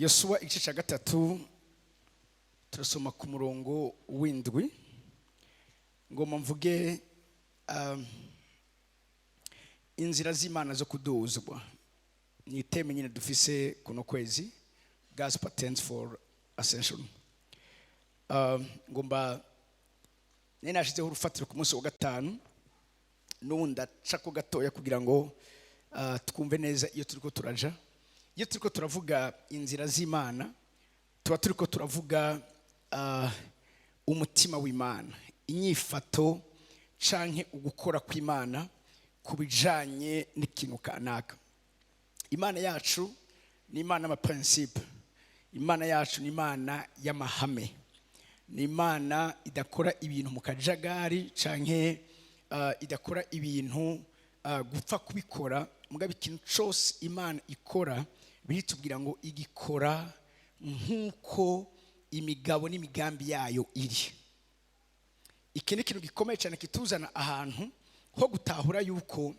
Yosuwa igice cya gatatu turasoma ku murongo w'indwi ngo mvuge inzira z'Imana zo kuduzwa. Ni iteme nyine dufise kuno kwezi, God's patterns for ascension. Ngomba nene nashizeho urufatiro ku munsi wa gatanu n'ubundi acako gatoya kugira ngo twumve neza iyo turiko turaja. Iyo turiko turavuga inzira z'Imana tuba turiko turavuga umutima w'Imana, inyifato canke ugukora kw'Imana kubijanye n'ikintu kanaka. Imana yacu ni Imana y'ama principe. Imana yacu ni Imana y'amahame. Ni Imana idakora ibintu mu kajagari canke idakora ibintu gupfa kubikora. Mugabe ikintu cyose Imana ikora biritubwira ngo igikora nkuko imigabo n'imigambi yayo iri. Iki ni ikintu gikomeye cyane kituzana ahantu ho gutahura yuko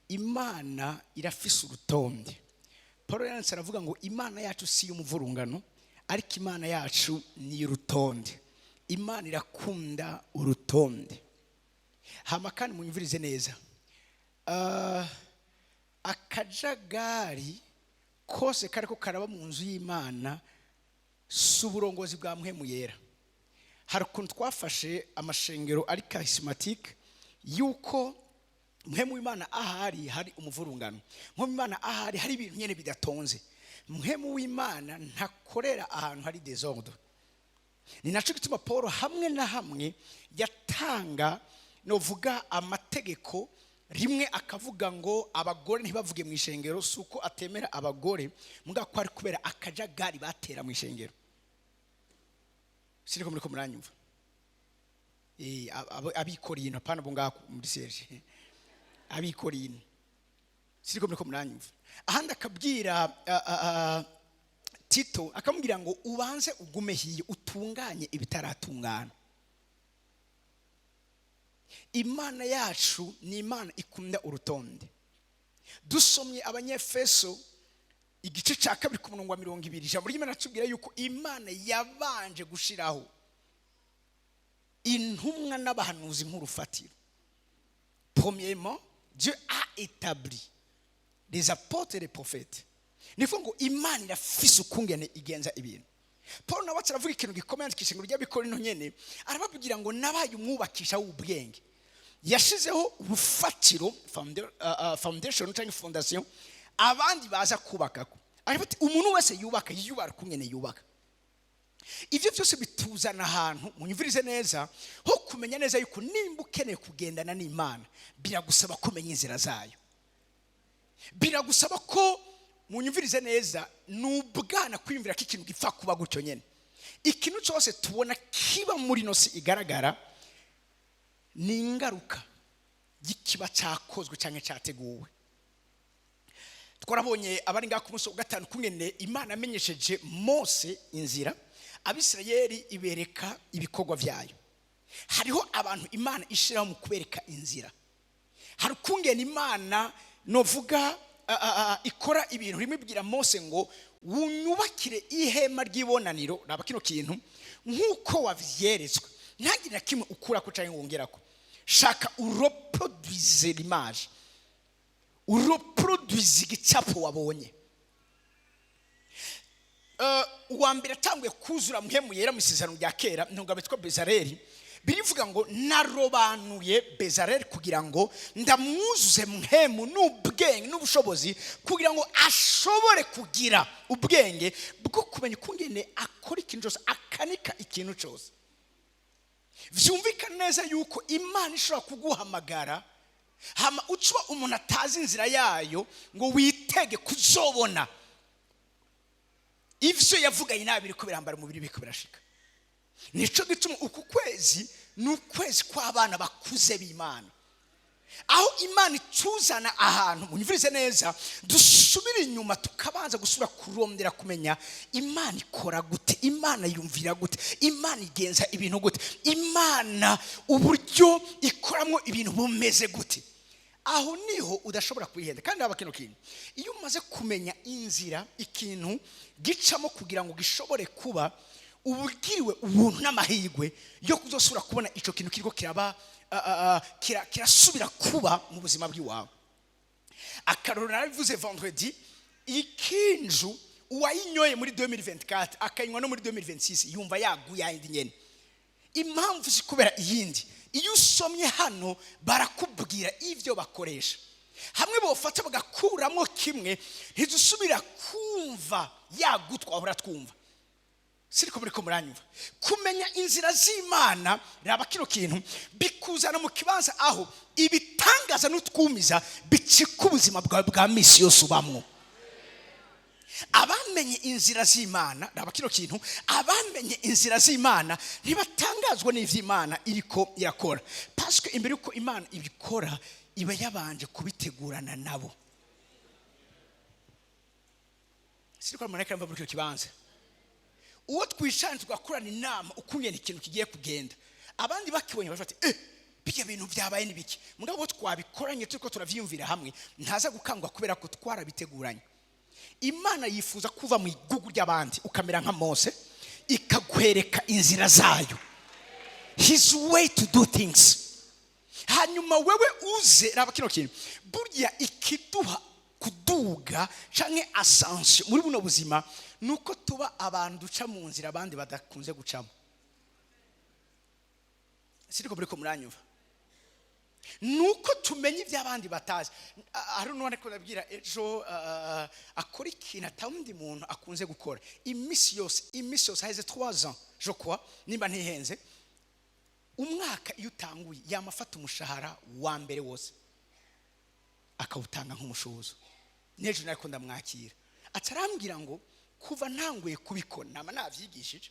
Imana irafise urutonde. Paulo yanditse aravuga ngo Imana yacu si y'umuvurungano, ariko Imana yacu ni urutonde. Imana irakunda urutonde. Hama kandi munyumvirize neza, akajagari kose kariko karaba mu nzu y'Imana si uburongozi bwa mpwemu yera. Hari ukuntu twafashe amashengero ari charismatique yuko mpwemu w'Imana ahari hari umuvurungano, mpwemu w'Imana ahari hari ibintu nyene bidatonze. Mpwemu w'Imana ntakorera ahantu hari desordre. Ni naco gituma Paulo hamwe na hamwe yatanga novuga amategeko. Rimwe akavuga ngo abagore ntibavuge mu ishengero, suko atemera abagore muga ko ari kubera akajagari batera mu ishengero. Siniko muri ko muranyumva. Abikorino apana bonga muri Serge. Abikorino. Siniko muri ko muranyumva. Ahandi akabwira Tito akamubwira ngo ubanze ugume hiye utunganye ibitaratungana. Imana yacu ni Imana ikunda urutonde. Dusomye Abanyefeso igice cya 2 ku murongo wa 20, ijambo ry'Imana atubwira yuko Imana yabanje gushiraho intumwa n'abahanuzi nk'urufatiro. Premièrement, Dieu a établi des apôtres et des prophètes. Nifo ngo Imana irafise ukungene igenza ibintu. Paulo nawe aravuga ikintu gikomeye cy'ishingo ry'Abikorino nyene, arabavugira ngo nabaye umwubakisha w'ubwenge. Yashizeho urufatiro foundation cyangwa fondation abandi baza kubakako. Arifati umuntu wese yubaka yubara kungene yubaka. Ivyo byose bituzana ahantu munyumvirize neza ho kumenya neza yuko nimba ukeneye kugendana n'Imana biragusaba kumenya inzira zayo. Biragusaba ko munyumvirize neza nubwana kwimvira ko ikintu gipfa kuba gutyo nyene. Ikintu cyose tubona kiba muri nosi igaragara ni ingaruka y'ikiba cyakozwe cyangwa cyateguwe. Twarabonye abari ngaho ku munsi wa gatanu kungene Imana amenyesheje Mose inzira, Abisirayeli ibereka ibikorwa vyayo. Hariho abantu Imana ishiraho mu kubereka inzira. Hari kungene Imana novuga ikora ibintu rimwe bwira Mose ngo wunyubakire ihema ry'ibonaniro raba kino kintu nkuko wavyeretswe, ntagire kimwe ukura ko cyangwa wongerako. Shaka ureproduise l'image, ureproduise igicapo wabonye. Uwambere atanguye kuzura mpemu yera mu isezerano rya kera ntungabo bitwa Bezaleli, birivuga ngo narobanuye Bezaleli kugira ngo ndamwuzuze mpemu n'ubwenge n'ubushobozi kugira ngo ashobore kugira ubwenge bwo kumenya kungene akora ikintu cyose, akanika ikintu cyose. Vyumvikana neza yuko Imana ishobora kuguhamagara hama ucuba umuntu atazi inzira yayo ngo witege kuzobona ivyo yavuga inabiri ko birambara mu biri biko birashika. Nico gituma uku kwezi n'ukwezi kw'abana bakuze b'Imana, aho Imana ituzana ahantu munyumvirize neza dusubira inyuma tukabanza gusubira kurondera kumenya Imana ikora gute, Imana yumvira gute, Imana igenza ibintu gute, Imana uburyo ikoramo ibintu bumeze gute. aho niho udashobora kwihenda. Kandi aba kino kintu iyo umaze kumenya inzira ikintu gicamo kugira ngo gishobore kuba ubugiriwe ubuntu n'amahirwe yo kuzosura kubona ico kintu kiriko kiraba kirasubira kuba mu buzima bw'iwawe. Akarorero narabivuze vendredi, ikinju uwayinyoye muri 2024 akayinywa no muri 2026 yumva yaguye ayindi nyene. Impamvu si kubera iyindi, iyo usomye hano barakubwira ivyo bakoresha, hamwe bofata bagakuramo kimwe ntizusubira kumva yagutwa ahora twumva. Siriko muri ko muranyumva. Kumenya inzira z'Imana raba kino kintu bikuzana mu kibanza aho ibitangaza n'utwumiza bicika ubuzima bwawe bwa misi yose ubamwo. Abamenye inzira z'Imana raba kino kintu, abamenye inzira z'Imana ntibatangazwa n'ivy'Imana iriko irakora, parce que imbere yuko Imana ibikora iba yabanje kubitegurana nabo. Siriko mureka mva muri cyo kibanza. Uwo twishanje tugakorana inama ukungena ikintu kigiye kugenda, abandi bakibonye bafite bijya bintu byabaye nibiki, mugabo twabikoranye turiko turavyumvira hamwe ntaza gukangwa kubera ko twarabiteguranye. Imana yifuza kuva mu igugu ry'abandi ukamera nka Mose, ikagwereka inzira zayo, his way to do things. Hanyuma wewe uze raba kino kintu, burya ikiduha kuduga canke ascension muri buno buzima nuko tuba abantu duca mu nzira abandi badakunze gucamo. Siriko muri ko muranyumva. Nuko tumenye iby'abandi batazi. Ari none ko nabwira ejo akora ikintu atawundi muntu akunze gukora imisi yose haize 3 ans je crois nimba ntihenze. Umwaka iyo utanguye yamafata umushahara wa mbere wose akawutanga nk'umushuzo. Nejo nariko ndamwakira atarambwira ngo kuva ntanguye kubikora nama navyigishije,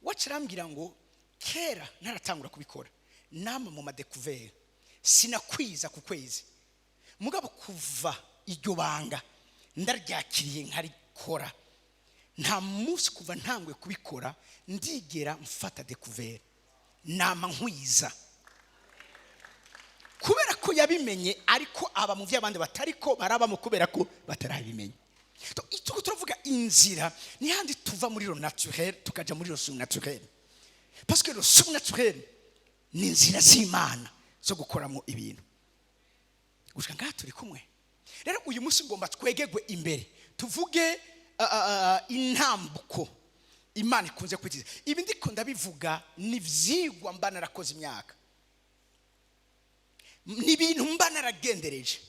wacarambwira ngo kera naratangura kubikora nama mu madécouvert sinakwiza ku kwezi, mugabo kuva iryo banga ndaryakiriye nkarikora, nta munsi kuva ntanguye kubikora ndigera mfata découvert nama nkwiza, kubera ko yabimenye ariko aba mu vy'abandi batariko baraba mu kubera ko batarabimenye. Ituko turavuga inzira ni handi tuva muri lo naturel tukaja muri lo surnaturel, parce que lo surnaturel ni inzira z'Imana zo gukoramo ibintu. Gushika ngaha turi kumwe rero uyu munsi ngomba twegegwe imbere tuvuge intambuko Imana ikunze kwitiza. Ibi ndiko ndabivuga ni vyigwa mba narakoze imyaka, ni ibintu mba naragendereje.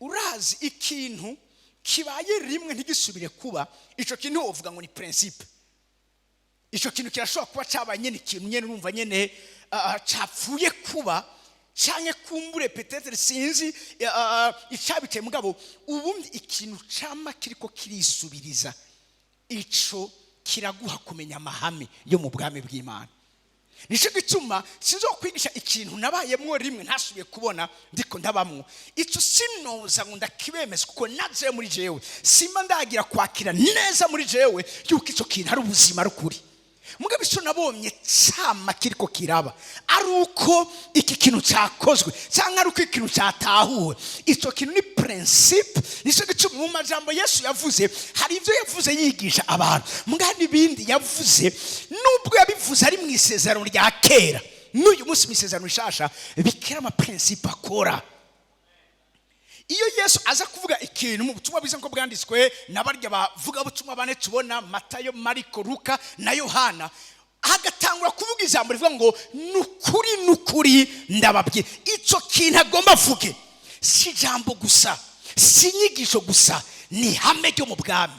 Urazi ikintu kibaye rimwe ntigisubire kuba, ico kintu uvuga ngo ni principe. Ico kintu kirashobora kuba cabaye nyene ikintu nyene urumva nyene capfuye kuba canke kumbure peut-être sinzi icabite, mugabo ubundi ikintu cama kiriko kirisubiriza ico kiraguha kumenya amahame yo mu bwami bw'Imana. Nico gituma sizokwigisha ikintu nabayemwo rimwe ntasubiye kubona ndiko ndabamwo, ico sinoza ngo ndakibemeza kuko naje muri jewe simba ndagira kwakira neza muri jewe yuko ico kintu ari ubuzima rukuri. Mugabo ico nabonye cama kiriko kiraba aruko iki kintu cyakozwe cyangwa aruko ikintu cyatahuwe, ico kintu ni principe. Nico gituma mu majambo Yesu yavuze hari ivyo yavuze yigisha abantu, mugandi bindi yavuze nubwo yabivuze ari mu isezerano rya kera, n'uyu munsi mu isezerano rishasha bikira ama principe akora. Iyo Yesu aza kuvuga ikintu mu butumwa bwiza ngo bwanditswe nabarya bavuga butumwa bane tubona Matayo, Mariko, Luka na Yohana, agatangura kuvuga ijambo rivuga ngo nukuri ndababwiye. Ico kintu agomba avuge si jambo gusa, si nyigisho gusa, ni hame ryo mu bwami.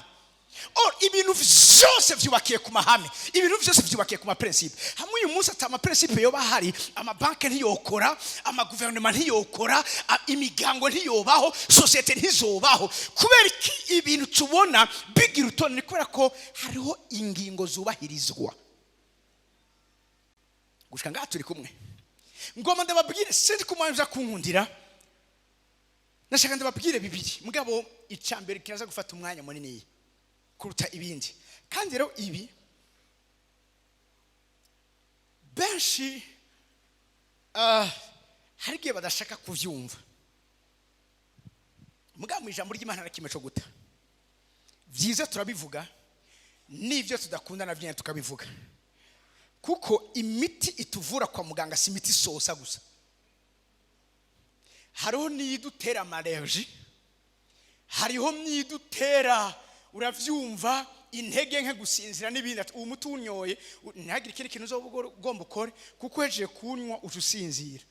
Ibintu vyose vyubakiye ku mahame, ibintu vyose vyubakiye ku ma principe. Hamwe uyu munsi atama principe yo bahari, ama banke ntiyokora, ama gouvernement ntiyokora, imigango ntiyobaho, societe ntizobaho, kubera iki ibintu tubona bigira utone, kubera ko hariho ingingo zubahirizwa. Gushika ngaha turi kumwe, ngoma ndababwire sindi kumwanza kunkundira, nashaka ndababwire bibiri, mugabo icambere kiraza gufata umwanya munini kuruta ibindi. Kandi rero ibi benshi hari gihe badashaka kuvyumva, mugabo ijambo ry'Imana nakimwe cyo guta byiza turabivuga n'ivyo tudakunda na byene tukabivuga kuko imiti ituvura kwa muganga si imiti sosa gusa hariho nidutera amalergie hariho nidutera uravyumva intege nke gusinzira n'ibindi ati uwo muti unyoye ntihagire ikindi kintu uzogomba ukore kuko hejeje kunywa ucusinzira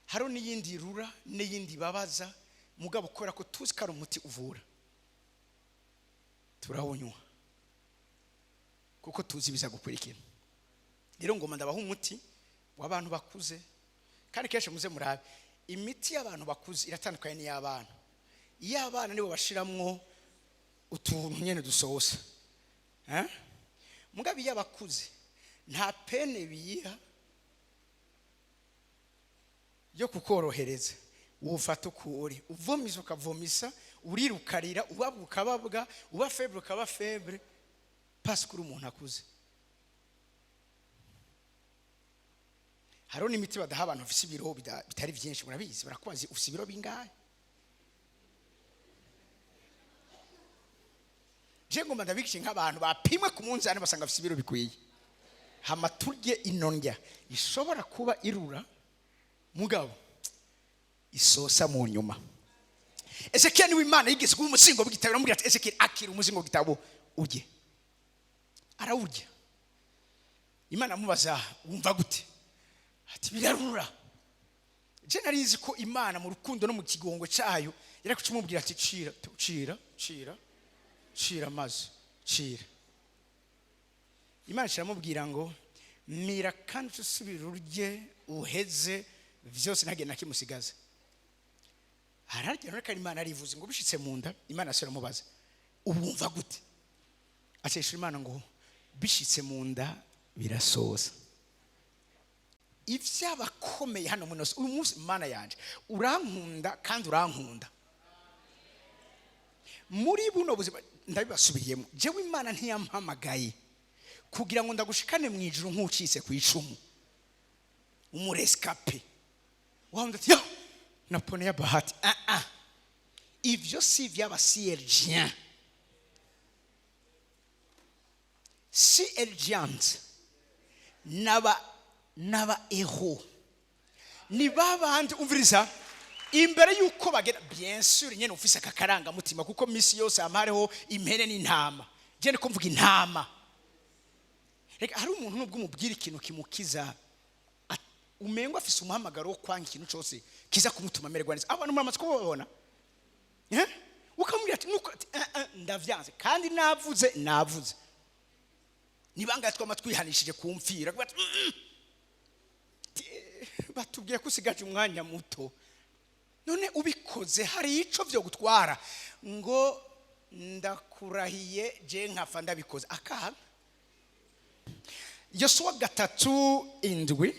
hariho n'iyindi rura n'iyindi babaza mugabo ukora ko tuzi ko ari umuti uvura turawunywa kuko tuzi biza gukurikira rero ngoma ndabaho umuti w'abantu bakuze kandi keshe muze murabe imiti y'abantu bakuze iratandukanye n'iy'abana iy'abana nibo bashiramwo utuntu nyene dusosa mugabo y'abakuze nta pene biyiha yo kukorohereza ufata ukuri uvomiza ukavomisa urirukarira ubabuka babwa uba febre ukaba febre parce que umuntu akuze haro n'imiti badaha abantu ufise ibiro bitari byinshi murabizi barakubaza ufise ibiro bingahe je ngoma ndabikishe nk'abantu bapimwe ku munzani basanga ufise ibiro bikwiye hamaturye inondya ishobora kuba irura mugabo isosa mu nyuma Ezekiel ni Imana yigeze kuba umuzingo w'igitabo aramubwira ati Ezekiel akira umuzingo w'igitabo uje arawurya Imana amubaza wumva gute ati birarura je narizi ko Imana mu rukundo no mu kigongo cyayo yari kucumubwira ati cira maze cira Imana iramubwira ngo mira kandi usubira urye uheze vyose ntage nakimusigaza hararya reka Imana arivuze ngo bishitse mu nda Imana asera mubaza ubumva gute acesha Imana ngo bishitse mu nda birasoza ivyabakomeye hano munoso uyu munsi Imana yanje urankunda kandi urankunda muri buno buzima ndabibasubiriyemo jewe Imana ntiyampamagaye kugira ngo ndagushikane mu ijuru nk'ucitse ku icumu umurescape wanda ati napone ya bahati ivyo si vy'abasiergien si elgiant naba eho ni babandi umviriza imbere yuko bagera bien sûr nyene ufise akakaranga mutima kuko misi yose amareho impene n'intama je ndiko mvuga intama reka hari umuntu nubwo umubwira ikintu kimukiza umengo afise umuhamagaro wo kwanga ikintu cyose kiza kumutuma mererwa neza abantu muramaze ko babona ukamubwira ati nuko ndavyanze kandi navuze nibanga twama twihanishije kumfira batubwiye ko usigaje umwanya muto none ubikoze hari ico byo gutwara ngo ndakurahiye je nkafa ndabikoze akaha Yosuwa 3:7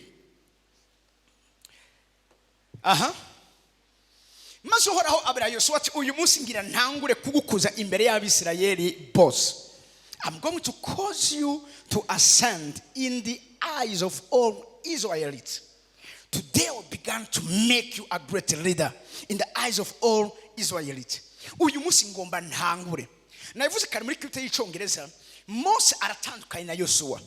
maze uhoraho abira Yosuwa ati uyu munsi ngira ntangure kugukuza imbere y'Abisirayeli boss I'm going to cause you to ascend in the eyes of all Israelites. Today I began to make you a great leader in the eyes of all Israelites. Uyu munsi ngomba ntangure. Navuze kare muri Kristo y'Icongereza Mose aratandukanye na Yosuwa.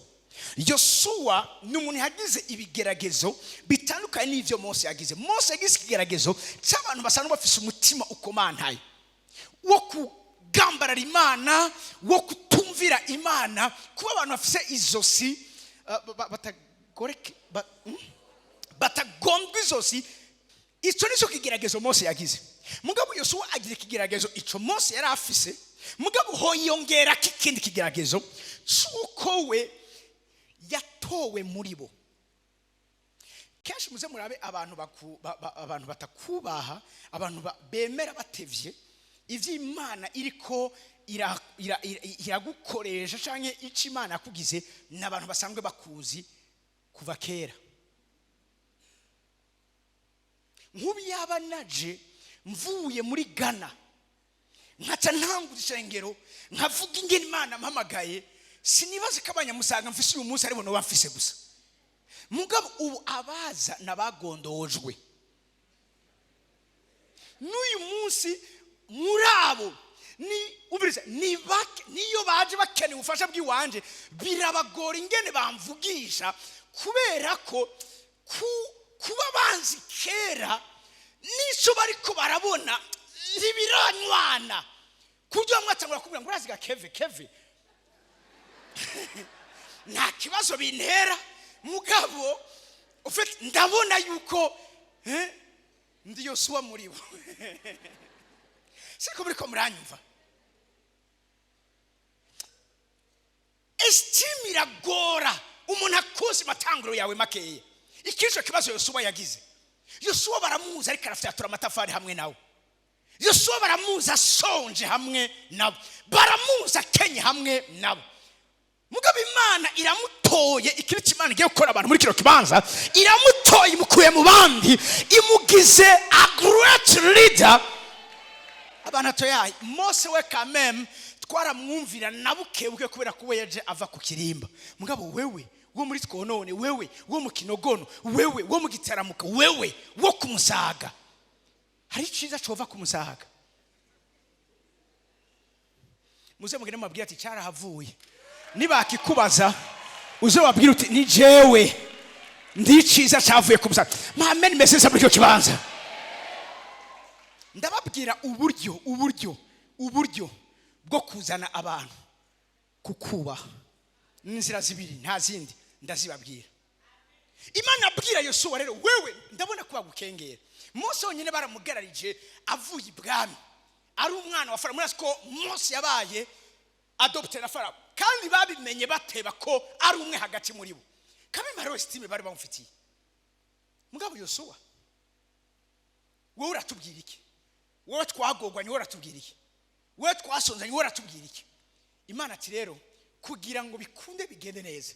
Yosuwa n'umuntu yagize ibigeragezo bitandukanye n'ivyo Mose yagize. Mose yagize ikigeragezo cy'abantu basanzwe bafise umutima ukomantaye wo kugambarara Imana, wo kutumvira Imana, kuba abantu bafise izosi batagombwa izosi. Ico nico kigeragezo Mose yagize. Mugabo Yosuwa agize ikigeragezo ico Mose yari afise, mugabo hoyongera kikindi kigeragezo cyuko we yatowe muri bo. Kenshi muze murabe abantu batakubaha, abantu bemera batevye ivyo Imana iriko iragukoresha canke ico Imana yakugize n'abantu basanzwe bakuzi kuva kera. Nkubi yaba naje mvuye muri Ghana nkaca ntanguza ishengero nkavuga ingene Imana mpamagaye, sinibaze kabanya musanga mfise uyu munsi aribo no bafise gusa. Mugabo ubu abaza nabagondojwe. n'uyu munsi murabo niyo baje bakeneye ubufasha bw'iwanje birabagora ingene bamvugisha kubera ko kuba banzi kera nico bariko barabona ntibiranywana kuryo mwatangura kubwira ngo uraziga keve nta kibazo bintera mugabo ufite ndabona yuko ndi Yosuwa muri bo siko biriko muranyumva. Estime iragora umuntu akoze matanguro yawe makeye. Ikisho kibazo Yosuwa yagize. Yosuwa baramuza ariko arafyatura amatafari hamwe nawe. Yosuwa baramuza sonje hamwe nabo. Baramuza kenye hamwe nabo. Mugabo Imana iramutoye ikiriki Imana igiye gukora abantu muri kiro kibanza iramutoye imukuye mu bandi imugize a great leader. Abantu atoyaye Mose we kamem twaramwumvira nabukebuke kubera ko yeje ava ku kirimba. Mugabo wewe wo muri twonone, wewe wo mu kinogono, wewe wo mu gitaramuka, wewe wo kumusaga, hari ciza cova kumusaga. Muze mugene mabwira ati cyara havuye niba akikubaza uze wabwira uti ni jewe ndi ciza cyavuye kumusaga. Amen. Meseza muri cyo kibanza ndababwira uburyo bwo kuzana abantu kukuba n'inzira zibiri nta zindi ndazibabwira. Imana abwira Yosuwa rero wewe ndabona kuba gukengera. Mose onyine baramugararije avuye ibwami ari umwana wa Farawo. Murasi ko Mose yabaye adopted na Farawo kandi babimenye bateba ko ari umwe hagati muri bo. Kabimaro estime bari bamufitiye. Mugabo Yosuwa wowe uratubwira iki? Wowe twagogwanye wowe uratubwira iki? Wowe twasonzanye wowe uratubwira iki? Imana ati rero kugira ngo bikunde bigende neza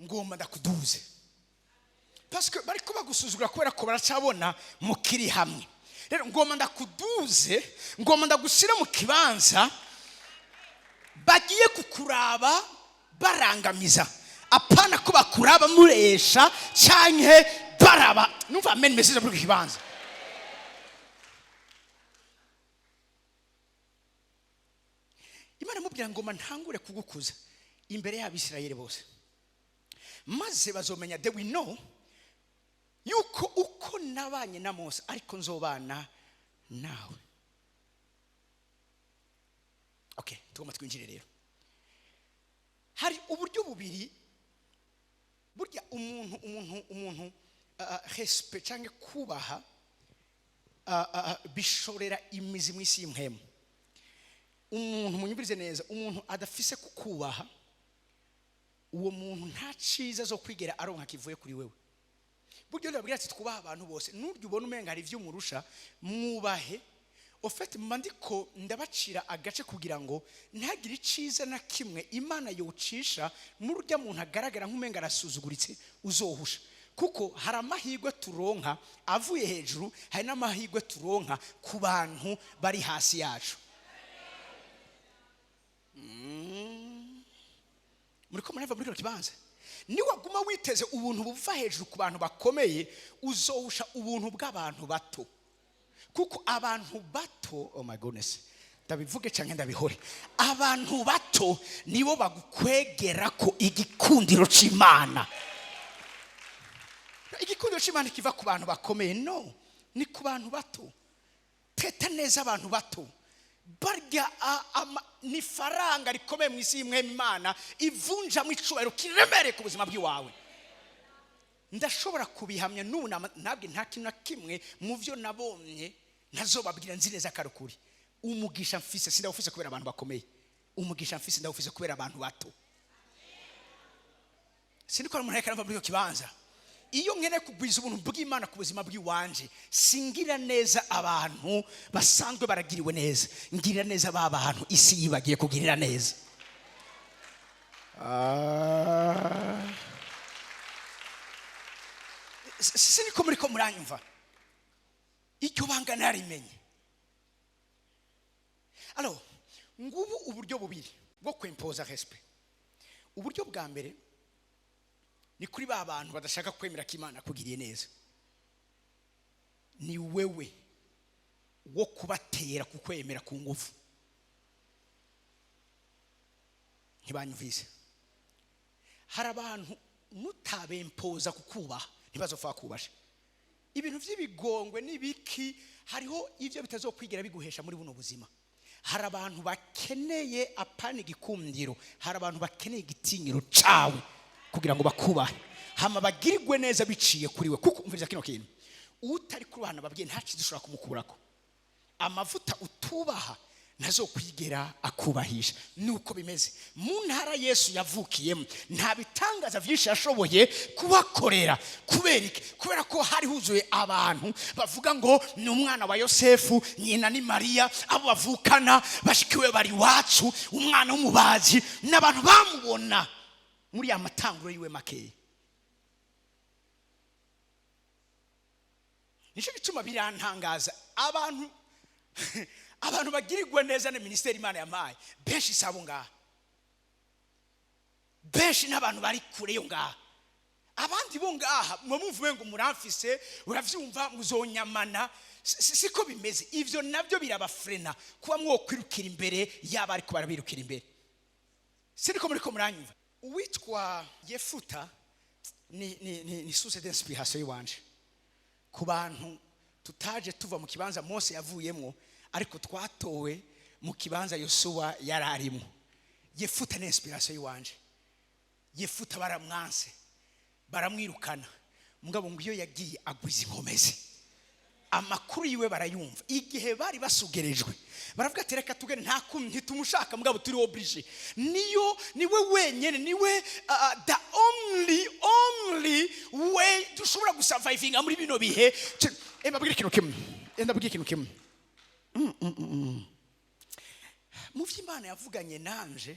ngomba ndakuduze. Parce que bari kuba gusuzugura kubera ko baracabona mukiri hamwe. Rero ngomba ndakuduze, ngomba ndagushyira mu kibanza bagiye kukuraba barangamiza. Apana ko bakuraba muresha cyanke baraba. Numva amen message muri kibanza. Imana mubwira ngoma ntangure kugukuza imbere y'Abisirayeli bose. Maze bazomenya they will know yuko uko nabanye na Mose ariko nzobana nawe. Okay, tugomba twinjire rero. Hari uburyo bubiri burya umuntu respect cyangwa kubaha bishorera imizi mu isi y'imhemu. Umuntu munyumvirize neza, umuntu adafise kukubaha uwo muntu nta ciza zo kwigera aronka kivuye kuri wewe. Buryo ndabwira ati twubaha abantu bose n'uryo ubona umenga hari ivyo murusha mwubahe. Ofete mandiko ndabacira agace kugira ngo ntagire ciza na kimwe Imana yocisha muri urya muntu agaragara nk'umenga arasuzuguritse uzohusha. Kuko hari amahirwe turonka avuye hejuru, hari n'amahirwe turonka ku bantu bari hasi yacu. Muri ko murava muri kino kibanza niwaguma witeze ubuntu buva hejuru ku bantu bakomeye uzohusha ubuntu bw'abantu bato. Kuko abantu bato, oh my goodness, ndabivuge cyangwa ndabihore, abantu bato nibo bagukwegera ko igikundiro c'Imana. Igikundiro c'Imana kiva ku bantu bakomeye? No, ni ku bantu bato. Teta neza abantu bato barya ni faranga rikomeye mu isi y'imwe Imana ivunja mu icubahiro kiremere ku buzima bw'iwawe. Ndashobora kubihamya n'ubu nabwe nta kintu na kimwe mu byo nabonye ntazobabwira nzi neza karukuri. Umugisha mfise sindawufise kubera abantu bakomeye, umugisha mfise ndawufise kubera abantu bato. Sindikora umuntu ariko muri cyo kibanza iyo nkene kugwiza ubuntu bw'Imana ku buzima bw'iwanje singira neza abantu basanzwe baragiriwe neza, ngira neza ba bantu isi yibagiye kugirira neza. Siniko muri ko muranyumva icyo banga narimenye. Alors ngubu uburyo bubiri bwo kwimpoza respect. Uburyo bwa mbere ni kuri ba bantu badashaka kwemera ko Imana kugiriye neza. Ni wewe wo kubatera kukwemera ku ngufu. Ntibanyumvise. Hari abantu mutabempoza kukubaha ntibazofa kubasha. Ibintu vy'ibigongwe n'ibiki hariho ivyo bitazokwigira biguhesha muri buno buzima. Hari abantu bakeneye apana igikundiro, hari abantu bakeneye igitinyiro cawe kugira ngo bakubahe, hama bagirigwe neza biciye kuri we. Kuko umviriza kino kintu, utari kuruhana babwiye nta kintu ushobora kumukurako. Amavuta utubaha nazo kwigera akubahisha. Nuko bimeze mu ntara Yesu yavukiyemo, nta bitangaza vyinshi yashoboye kubakorera. Kubera iki? Kubera ko hari huzuye abantu bavuga ngo ni umwana wa Yosefu, nyina ni Maria, abo bavukana bashikiwe bari wacu, umwana w'umubazi, n'abantu bamubona muri ya matanguro yiwe makeye. Nico gituma birantangaza abantu bagirirwa neza na ministeri Imana yamaye benshi sabo ngaha, benshi n'abantu bari kure yo ngaha. Abandi bo ngaha mumuvume ngo muramfise uravyumva muzonyamana, siko bimeze. Ivyo navyo birabafrena kuba mwokwirukira imbere yaba ari kubara birukira imbere. Siniko muri ko muranyumva. Uwitwa Yefuta ni source d'inspiration yiwanje ku bantu tutaje tuva mu kibanza Mose yavuyemo, ariko twatowe mu kibanza Yosuwa yararimo. Yefuta ni inspiration yiwanje. Yefuta baramwanse, baramwirukana, mugabo ngo iyo yagiye agwiza inkomezi. Amakuru yiwe barayumva. Igihe bari basugerejwe baravuga ati reka tugene, nta kuntu tumushaka, mugabo turi oblige. Niwe wenyene, niwe the only way dushobora gusurviving muri bino bihe. Mbabwira ikintu kimwe. Mu vy'Imana yavuganye nanje,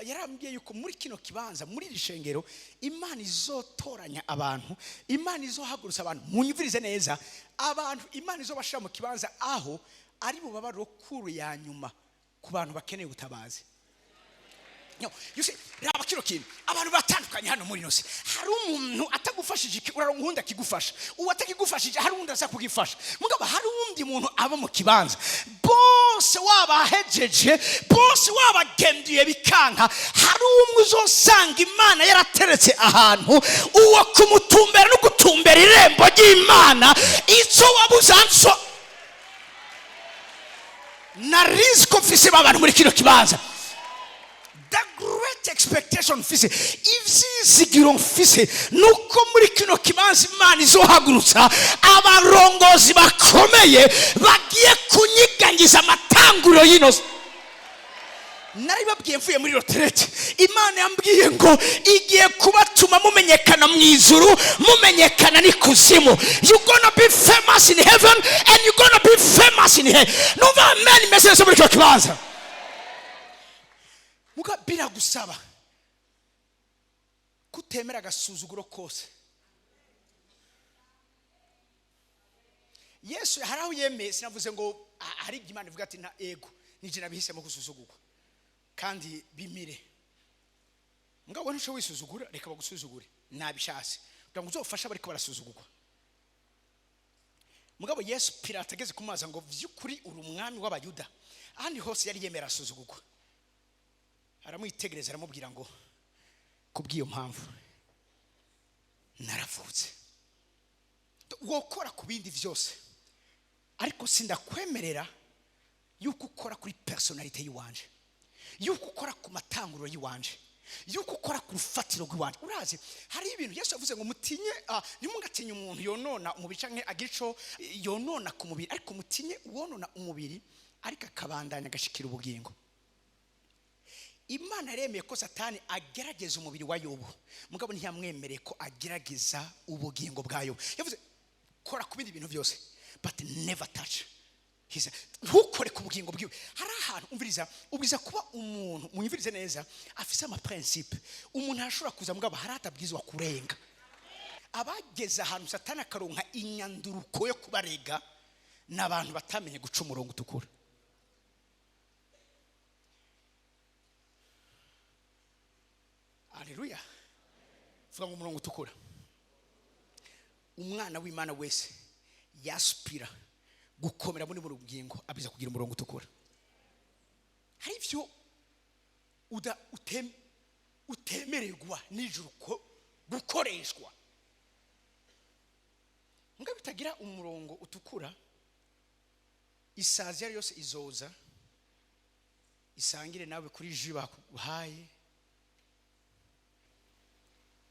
yarambwiye yuko muri kino kibanza, muri rishengero, Imana izotoranya abantu, Imana izohagurutsa abantu. Munyumvirize neza, abantu Imana izobashira mu kibanza aho ari bo baba rokuru ya nyuma ku bantu bakeneye ubutabazi. You see, raba kino kintu abantu batandukanye hano muri nose. Hari umuntu atagufashije urankunda kigufasha, uwatakigufashije hari undi asa kugifasha. Mugabo hari undi muntu aba mu kibanza, bose wabahejeje, bose wabagendiye bikanka, hari umwe uzosanga Imana yarateretse ahantu uwo kumutumbera no gutumbera irembo ry'Imana ico wabuzanso. Na riziko mfise babantu muri kino kibanza, the great expectation mfise, ivyizigiro mfise nuko muri kino kibanza Imana izohagurutsa abarongozi bakomeye bagiye kunyigangiza amatanguro y'ino. Nari babwiye mvuye muri retraite, Imana yambwiye ngo igiye kubatuma mumenyekana mu ijuru, mumenyekana n'ikuzimu. You gonna be famous in heaven and you gonna be famous in hell. Numva amen message muri kino kibanza. Muga biragusaba kutemera agasuzuguro kose. Yesu haraho yemeye, sinavuze ngo hari Imana ivuga ati na ego nije nabihisemo gusuzugurwa kandi bimire. Mugabo ntisho wisuzugura, reka bagusuzugure nabishase kugira ngo uzofasha bariko barasuzugurwa. Mugabo Yesu Pilato ageze kumaza ngo vyukuri uri umwami w'Abayuda, ahandi hose yari yemera asuzugurwa. Aramwitegereza aramubwira ngo kubwiyo mpamvu naravutse. Wokora ku bindi vyose, ariko sindakwemerera yuko ukora kuri personality yiwanje, yuko ukora ku matanguro yiwanje, yuko ukora ku rufatiro rw'iwanje. Urazi hari ibintu Yesu yavuze ngo mutinye, ntimugatinye umuntu yonona umubiri canke agico yonona ku mubiri, ariko mutinye uwonona umubiri ariko akabandanya agashikira ubugingo. Imana yaremeye ko Satani agerageza umubiri wa Yobu, mugabo ntiyamwemereye ko agerageza ubugingo bwa Yobu. Yavuze kora ku bindi bintu byose, but never touch his. Ntukore ku bugingo bwiwe. Hari ahantu ubwiza kuba umuntu, munyumvirize neza, afise ama principe. Umuntu ashobora kuza mugabo haratabwizwa kurenga. Abageze ahantu Satani akaronka inyanduruko yo kubarega n'abantu batamenye guca umurongo utukura. Haleluya. Vuga ngo umurongo utukura. Umwana w'Imana wese yaspira gukomera muri buri bugingo abiza kugira umurongo utukura. Hari ivyo utemererwa n'ijuru ko gukoreshwa, mbwa bitagira umurongo utukura. Isazi yari yose izoza isangire nawe kuri jiba bahaye.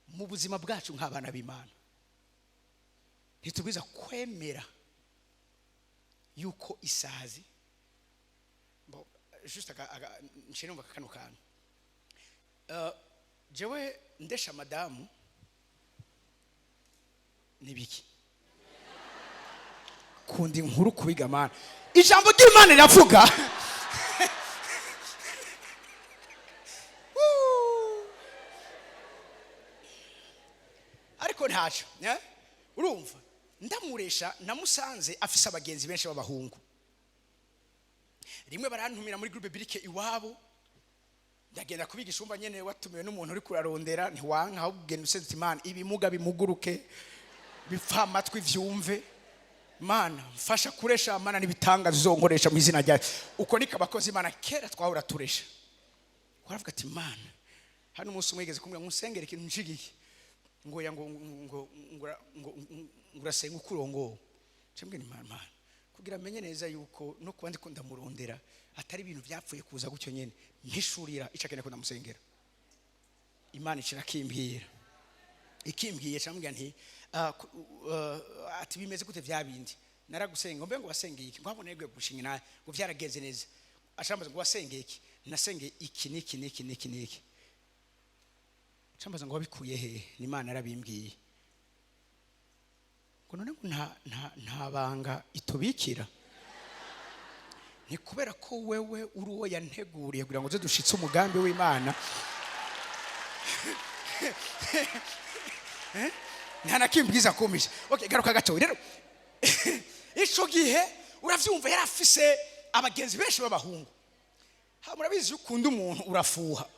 Mu buzima bwacu nk'abana b'Imana ntitubwiza kwemera yuko isazi juste nshinumva kano kantu. Jewe ndesha madamu nibiki kundi inkuru kubiga Mana, ijambo ry'Imana riravuga ariko ntaco urumva. Ndamuresha namusanze afise abagenzi benshi b'abahungu. Rimwe barantumira muri groupe biblique iwabo, ndagenda kubigisha umva nyene watumiwe n'umuntu uri kurarondera ntiwanka ahubwo ugenda usenze Imana ibimuga bimuguruke bipfa amatwi vyumve. Mana mfasha kuresha Mana nibitanga zizonkoresha mu izina ryawe. Uko niko abakozi Imana kera twahora turesha. Waravuga ati Mana, hano umunsi umwegeze kumwe musengere ikintu njigiye ngo ya ngo urasenga ukurongo. Cembwe ni Mana kugira amenye neza yuko no kuba ndikunda murondera atari ibintu byapfuye kuza gucyo nyene mpishurira icakene ko ndamusengera. Imana icirakimbwira ikimbwiye cyambwira nti ati bimeze gute vyabindi naragusenga mbe ngo wasengeye iki ngwabone yegwe gushinga naye ngo vyarageze neza. Ashambaza ngo wasengeye iki, nasengeye iki niki. Chambaza ngo wabikuye he? Ni Imana yarabimbwiye. Ngo none nta banga itubikira, ni kubera ko wewe uri uwo yanteguriye kugira ngo ze dushitse umugambi w'Imana. Nta nakimbwiza komisha. Okay, garuka gato rero. Ico gihe uravyumva yarafise abagenzi benshi b'abahungu. Ha murabizi ukunda umuntu urafuha.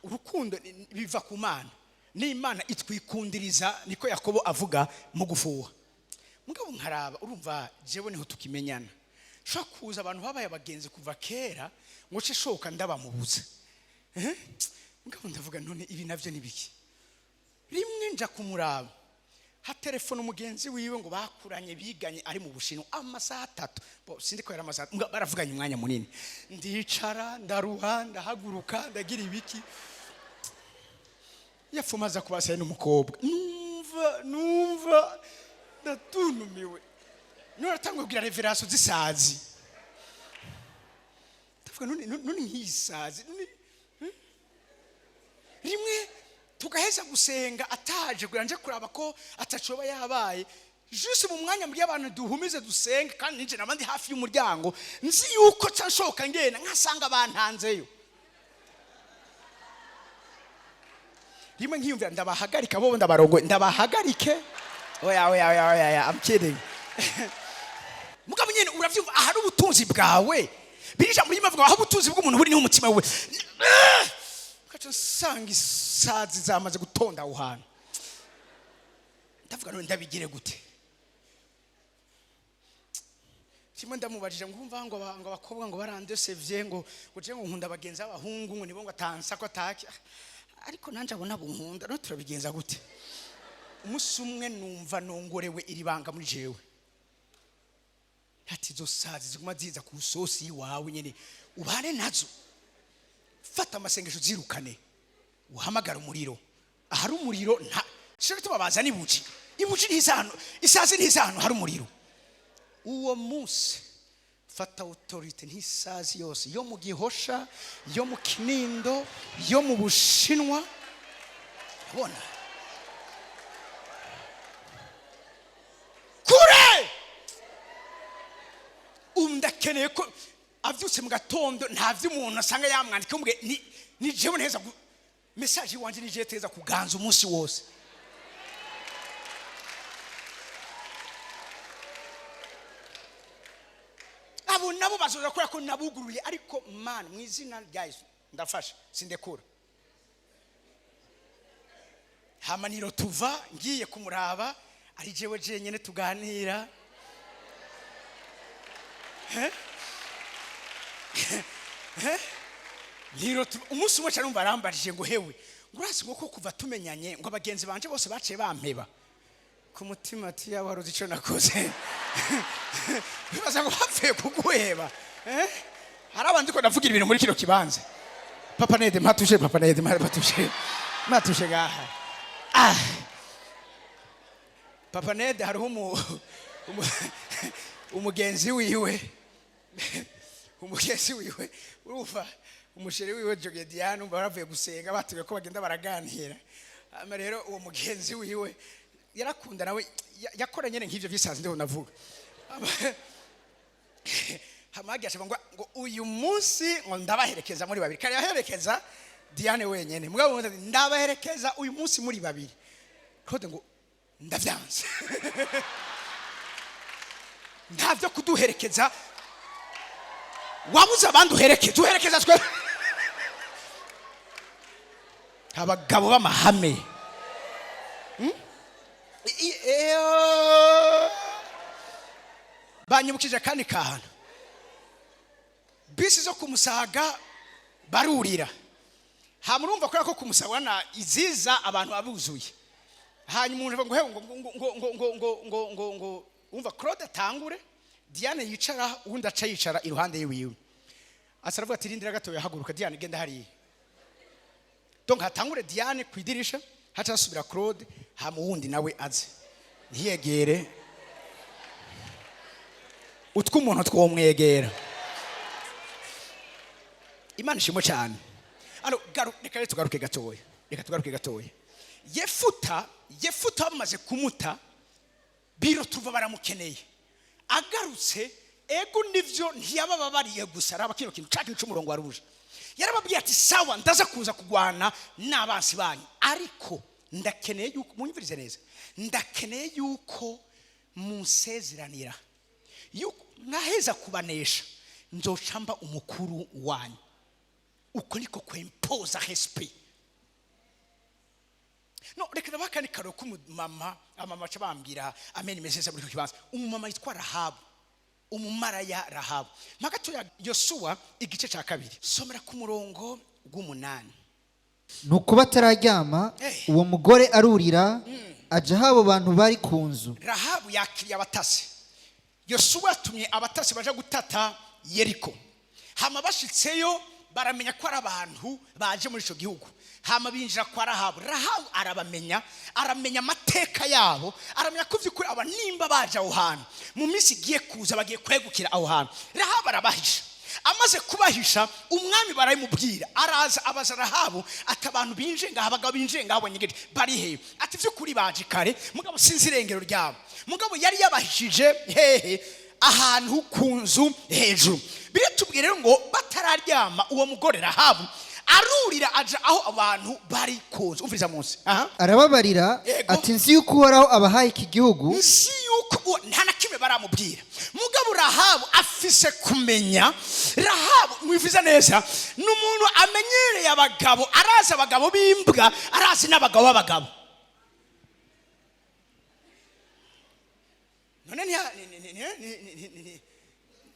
Urukundo biva ku Mana, ni Imana itwikundiriza, niko Yakobo avuga mu gufuha. Mugabo nkaraba urumva jewe niho tukimenyana. Sho kuza abantu babaye abagenzi kuva kera ngo cishoka ndabamubuze. Mugabo ndavuga none ibi navyo nibiki. Rimwe nja kumuraba ha telefone umugenzi wiwe ngo bakuranye biganye ari mu Bushinwa amasaha 3. Bo sindi ko yari amasaha, baravuganye umwanya munini. Ndicara ndaruha ndahaguruka ndagira ibiki. Yafumaza kubasaya n'umukobwa. Numva ndatunumiwe. None atangwe kugira revelation zisazi. Ndavuga none nkisazi. Rimwe tugaheza gusenga ataje kuranje kuraba ko atacoba yabaye juste mu mwanya muri abantu duhumize dusenga kandi nije nabandi hafi y'umuryango nzi yuko canshoka ngena nkasanga bantanzeyo. Rimwe nkiyumvira ndabahagarika bo ndabarongo ndabahagarike. Oya I'm kidding. Mugabo nyene uravyumva ahari ubutunzi bwawe birija muri mavuga aho ubutunzi bw'umuntu buri ni umutima we. Kacho sangi sazi zamaze gutonda aho hantu. Ndavuga none ndabigire gute? Kimwe ndamubajije ngumva ngo abakobwa ngo barandesevye ngo je ngo nkunda abagenzi abahungu ngo nibo ngo atansa ko ataki. Ariko nanje abona bunkunda no turabigenza gute? Umunsi umwe numva nongorewe iribanga muri jewe. Ati zo sazi ziguma ziza ku sosi wawe nyene ubane nazo. Fata amasengesho zirukane uhamagara umuriro. Ahari umuriro nta shaka tubabaza nibuci. Ibuci ntizano isazi ntizano hari umuriro. Uwo munsi fata autorite ntisazi yose yo mu Gihosha, yo mu Kinindo, yo mu Bushinwa. Bona kure umdakeneye ko avyutse mu gatondo nta vy'umuntu asanga yamwandika umwe ni jewe neza message wanje nije teza kuganza umunsi wose. Abo nabo bazoza kora ko nabuguruye ariko man mwizina rya Yesu ndafasha sindekura. Hamaniro tuva ngiye kumuraba ari jewe nyene tuganira. umunsi umwe cyane umva arambarije ngo hewe ngurasi ngo kuva tumenyanye ngo abagenzi banje bose baciye bampeba ku mutima ati yaba waruzi ico nakoze bibaza ngo bapfuye kuguheba hari abandi ko navugira ibintu muri kino kibanza papa nede mpatushe gaha papa nede hariho umugenzi wiwe urufa umusheri wiwe Jogediano baravuye gusenga batuye ko bagenda baraganira ama rero uwo mugenzi wiwe yarakunda nawe yakoranye nk'ivyo bisanzwe ndeho navuga hamagisha ngo uyu munsi ngo ndabaherekeza muri babiri kare yaherekeza Diane wenyene mugabo ndabaherekeza uyu munsi muri babiri kode ngo ndavyanze ntavyo kuduherekeza wabuze abandi uherekeza twe abagabo b'amahame banyibukije kandi kahana bisi zo kumusaga barurira hamurumva ko kumusabana iziza abantu abuzuye hanyuma umuntu ngo umva Claude atangure Diane yicara undi aca yicara iruhande yiwe asaravuga ati rindira gato yahaguruka Diane genda hariya donc hatangure Diane kwidirisha haca asubira Claude hamuwundi nawe aze ntiyegere utwumuntu twomwegera Imana ishimo cyane reka tugaruke gatoya Yefuta bamaze kumuta biro tuva baramukeneye agarutse ego nivyo ntiyabababariye gusa araba kino kintu caki cy'umurongo waruje yarababwiye ati sawa ndaza kuza kugwana n'abansi banyu ariko ndakeneye yuko munyumvirize neza ndakeneye yuko musezeranira yuko naheza kubanesha nzocamba umukuru wanyu uko niko kwempoza respect no reka bakani karo kumama amama cabambira ameni meseza muri kibanza umumama yitwa Rahabu umumaraya Rahabu magato ya Yosuwa igice ca kabiri somera ku murongo gw'umunani nuko batararyama uwo mugore arurira aja habo bantu bari kunzu Rahabu yakiriye abatasi Yosuwa atumye abatasi baje gutata Yeriko hama bashitseyo baramenya ko ari abantu baje muri ico gihugu hama binjira kwa Rahabu aramenya amateka yabo aramenya ko vyukuri aba nimba baje aho hantu mu minsi giye kuza bagiye kwegukira aho hantu Rahabu arabahisha amaze kubahisha umwami barayimubwira araza abaza Rahabu ati abantu binje ngaha abagabo binje ngaho nyegere bari he ati vyukuri baje kare mugabo sinzi irengero ryabo mugabo yari yabahishije hehe ahantu kunzu hejuru biratubwira rero ngo batararyama uwo mugore Rahabu arurira aja aho abantu bari kunzu umviriza munsi arababarira ati nzi yuko uhoraho abahaye iki gihugu nzi yuko nta na kimwe baramubwira mugabo Rahabu afise kumenya Rahabu mwiviza neza n'umuntu amenyereye abagabo arazi abagabo b'imbwa arazi n'abagabo b'abagabo none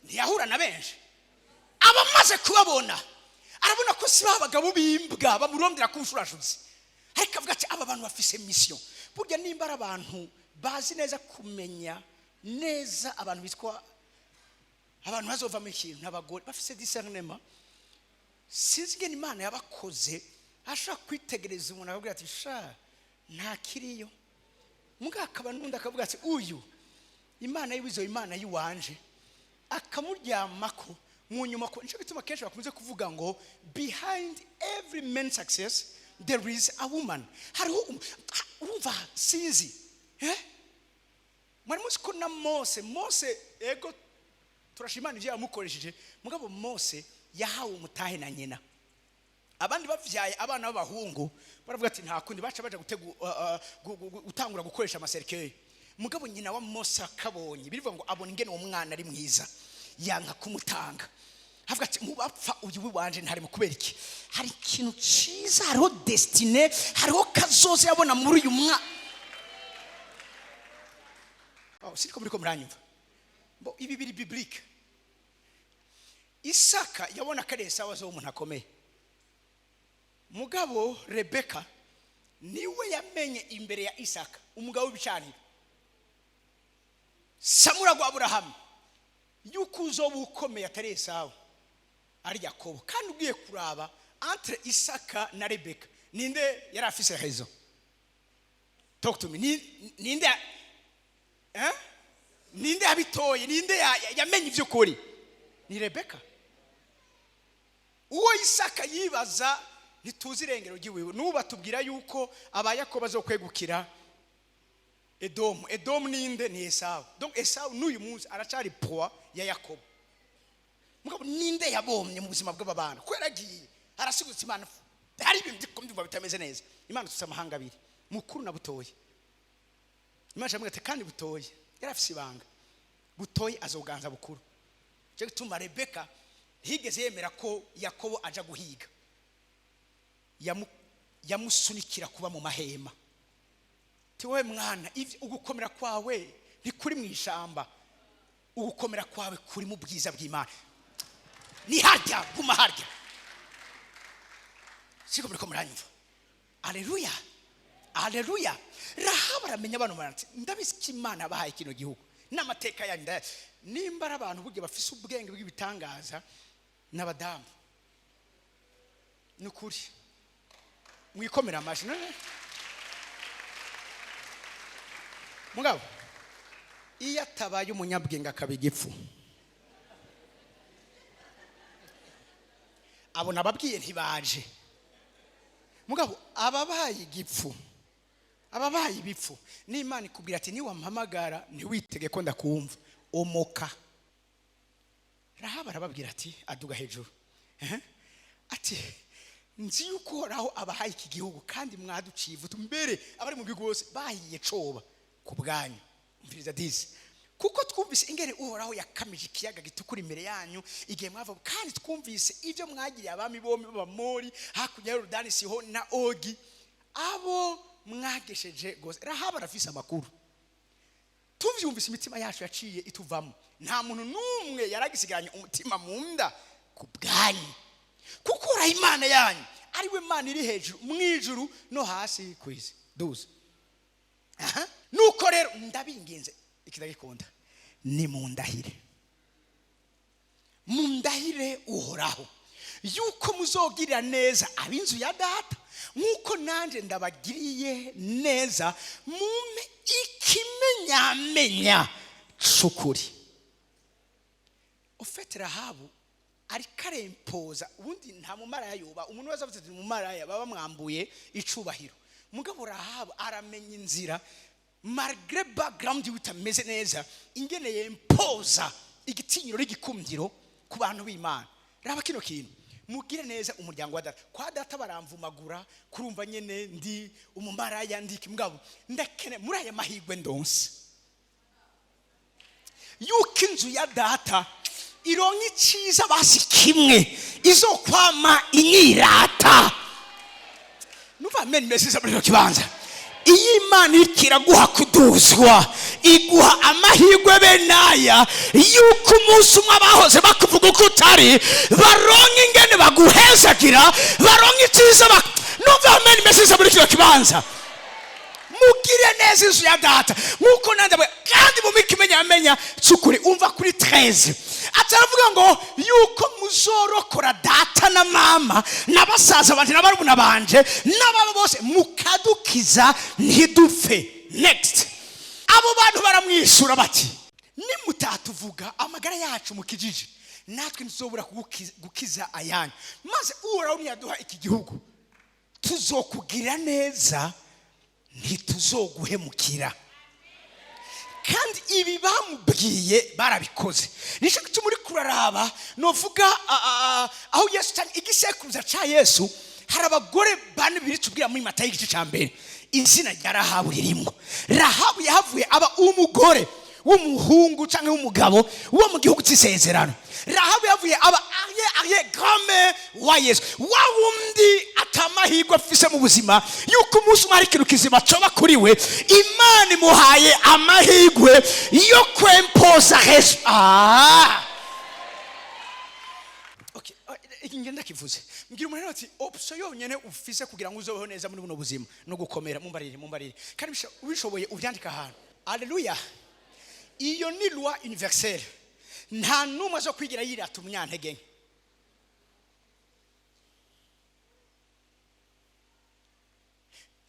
ntiyahura na benshi abamaze kubabona arabona ko si babagabo b'imbwa bamurondera kumfurashuzi ariko avuga ati aba bantu bafise mission burya nimba abantu bazi neza kumenya neza abantu bitwa abantu bazova mu kintu n'abagore bafise discernement sinzi ngene Imana yabakoze ashaka kwitegereza umuntu akavuga ati sha nta kiriyo mugakaba n'undi akavuga ati uyu Imana yibizo Imana yiwanje akamuryamako mu nyuma ko nico bituma kenshi bakunze kuvuga ngo behind every man's success there is a woman hariho urumva sinzi mwari muzi ko na Mose ego turashimana ivyo yamukoresheje mugabo Mose yahawe umutahe na nyina abandi bavyaye abana b'abahungu baravuga ati nta kundi baca baje gutangura gukoresha amaserikeye mugabo nyina wa Mose akabonye birivuga ngo abona ingene uwo mwana ari mwiza yanka kumutanga havuga ati mubapfa uyu wanje ntari mu kubera iki hari ikintu ciza hariho destiny hariho kazoza yabona muri uyu mwa siriko muriko muranyumva bo ibi biri biblique Isaka yabona ko ari Esawu zo umuntu akomeye. Mugabo Rebeka niwe yamenye imbere ya Isaka umugabo w'ibicaniro. Samura gwa Abrahamu yuko uzoba ukomeye atari Esawu ari Yakobo. Kandi ugiye kuraba entre Isaka na Rebeka ninde yari afise rezo? Talk to me. Ninde ninde abitoye? Ninde yamenye ivyo kuri? Ni Rebeka. Uwo Isaka yibaza ntituzi irengero ry'iwiwe. Nuba tubwira yuko abayakobo bazokwegukira Edomu. Edomu ninde? Ni Esawu. Donc Esawu n'uyu munsi aracari proie ya Yakobo. Mugabo ninde yabomye mu buzima bw'ababana? Ko yaragiye arasigutse Imana. Hari ibintu byumva bitameze neza. Imana tutse amahanga abiri, mukuru na butoyi. Imana yamwe ati kandi butoyi yarafise ibanga. Butoyi azoganza bukuru. Cyo gituma Rebeka higeze yemera ko Yakobo aja guhiga. Yamusunikira kuba mu mahema. Tiwe mwana ugukomera kwawe ntikuri mu ishamba. Ugukomera kwawe kuri mu bwiza bw'Imana. Ni harya kuma harya. Siko muri komuranyumva. Haleluya. Haleluya. Rahaba aramenya abantu baranze. Ndabisiki Imana bahaye kino gihugu. N'amateka yandi nimba abantu buge bafise ubwenge bw'ibitangaza n'abadamu. Nukuri. Mwikomera amaji none. Mugabo iyo atabaye umunyabwenge akabigipfu. Abona ababwiye ntibaje. Mugabo ababaye igipfu. Ababaye ibipfu. Ni Imana ikubwira ati niwa mpamagara ntiwitege ko ndakumva. Omoka. Rahaba arababwira ati aduga hejuru. Ati nzi yuko Uhoraho abahaye iki gihugu kandi mwaduciye ivutu mbere abari mu gihugu bose bahiye coba ku bwanyu. Umviriza disi. Kuko twumvise ingene Uhoraho yakamije ikiyaga gitukura imbere yanyu igihe mwava kandi twumvise ivyo mwagiriye abami bombi b'Abamori hakurya ya Yorodani Sihoni na Ogi abo mwagesheje gose. Rahaba arafise amakuru. Tuvyumvise imitima yacu yaciye ituvamo. Nta muntu numwe yaragisigaranye umutima munda ku bwanyu. Kuko ura Imana yanyu ari we Imana iri hejuru mwijuru no hasi kwisi. Duze. Nuko rero ndabinginze ikidagikunda ni mundahire. Mundahire Uhoraho yuko muzogirira neza abinzu ya data nkuko nanje ndabagiriye neza mume ikimenyamenya cukuri. Ufete Rahabu ari karempoza ubundi nta mumara yayoba umuntu waza avuze mu maraya baba mwambuye icubahiro. Mugabo Rahabu aramenya inzira malgré background utameze neza ingene yempoza igitinyiro rigikumdiro ku bantu b'Imana. Raba kino kintu mugire neza umuryango wa data. Kwa data baramvumagura kurumva nyene ndi umumaraya ndiki mugabo ndakene muri aya mahigwe ndonse yuko inzu ya data ironka iciza basi kimwe izokwama inyirata. Nuva meni meseza muri kibanza. Iyi Imana ikiraguha kuduzwa iguha amahirwe benaya yuko umunsi umwe abahoze bakuvuga uko utari baronka ingene baguhezagira baronka iciza nuva meni meseza muri kibanza. Mugire neza inzu ya data nkuko nande kandi mumikimenya amenya cukuri. Umva kuri 13 ataravuga ngo yuko muzorokora data na mama nabasaza banje nabarubuna banje nababo bose mukadukiza ntidufe. Next. Abo bantu baramwishura bati nimutatuvuga amagara yacu mukijije natwe ntizobura gukiza ayanyu maze Uhoraho niyaduha iki gihugu tuzokugira neza ntituzoguhemukira. Kandi ibi bamubwiye barabikoze. Nisho gituma muri kuraraba novuga aho Yesu cyane igisekuruza ca Yesu hari abagore bane biri tubwira muri Matayo igice ca mbere. Izina rya Rahabu ririmo. Rahabu yahavuye aba umugore w'umuhungu canke w'umugabo wo mu gihugu cy'isezerano. Rahabu yavuye aba ariye grand-mère wa Yesu. Wa wundi atamahirwe afise mu buzima yuko umunsi umwe ari ikintu kizima coba kuri we Imana imuhaye amahirwe yo kwempoza ngenda kivuze mbwira umuntu ati option yonyene ufise kugira ngo uzobeho neza muri buno buzima no gukomera mumbarire kandi ubishoboye ubyandika ahantu. Haleluya. Iyo ni loi universelle. Nta numwe zo kwigira yirata umunyantege nke.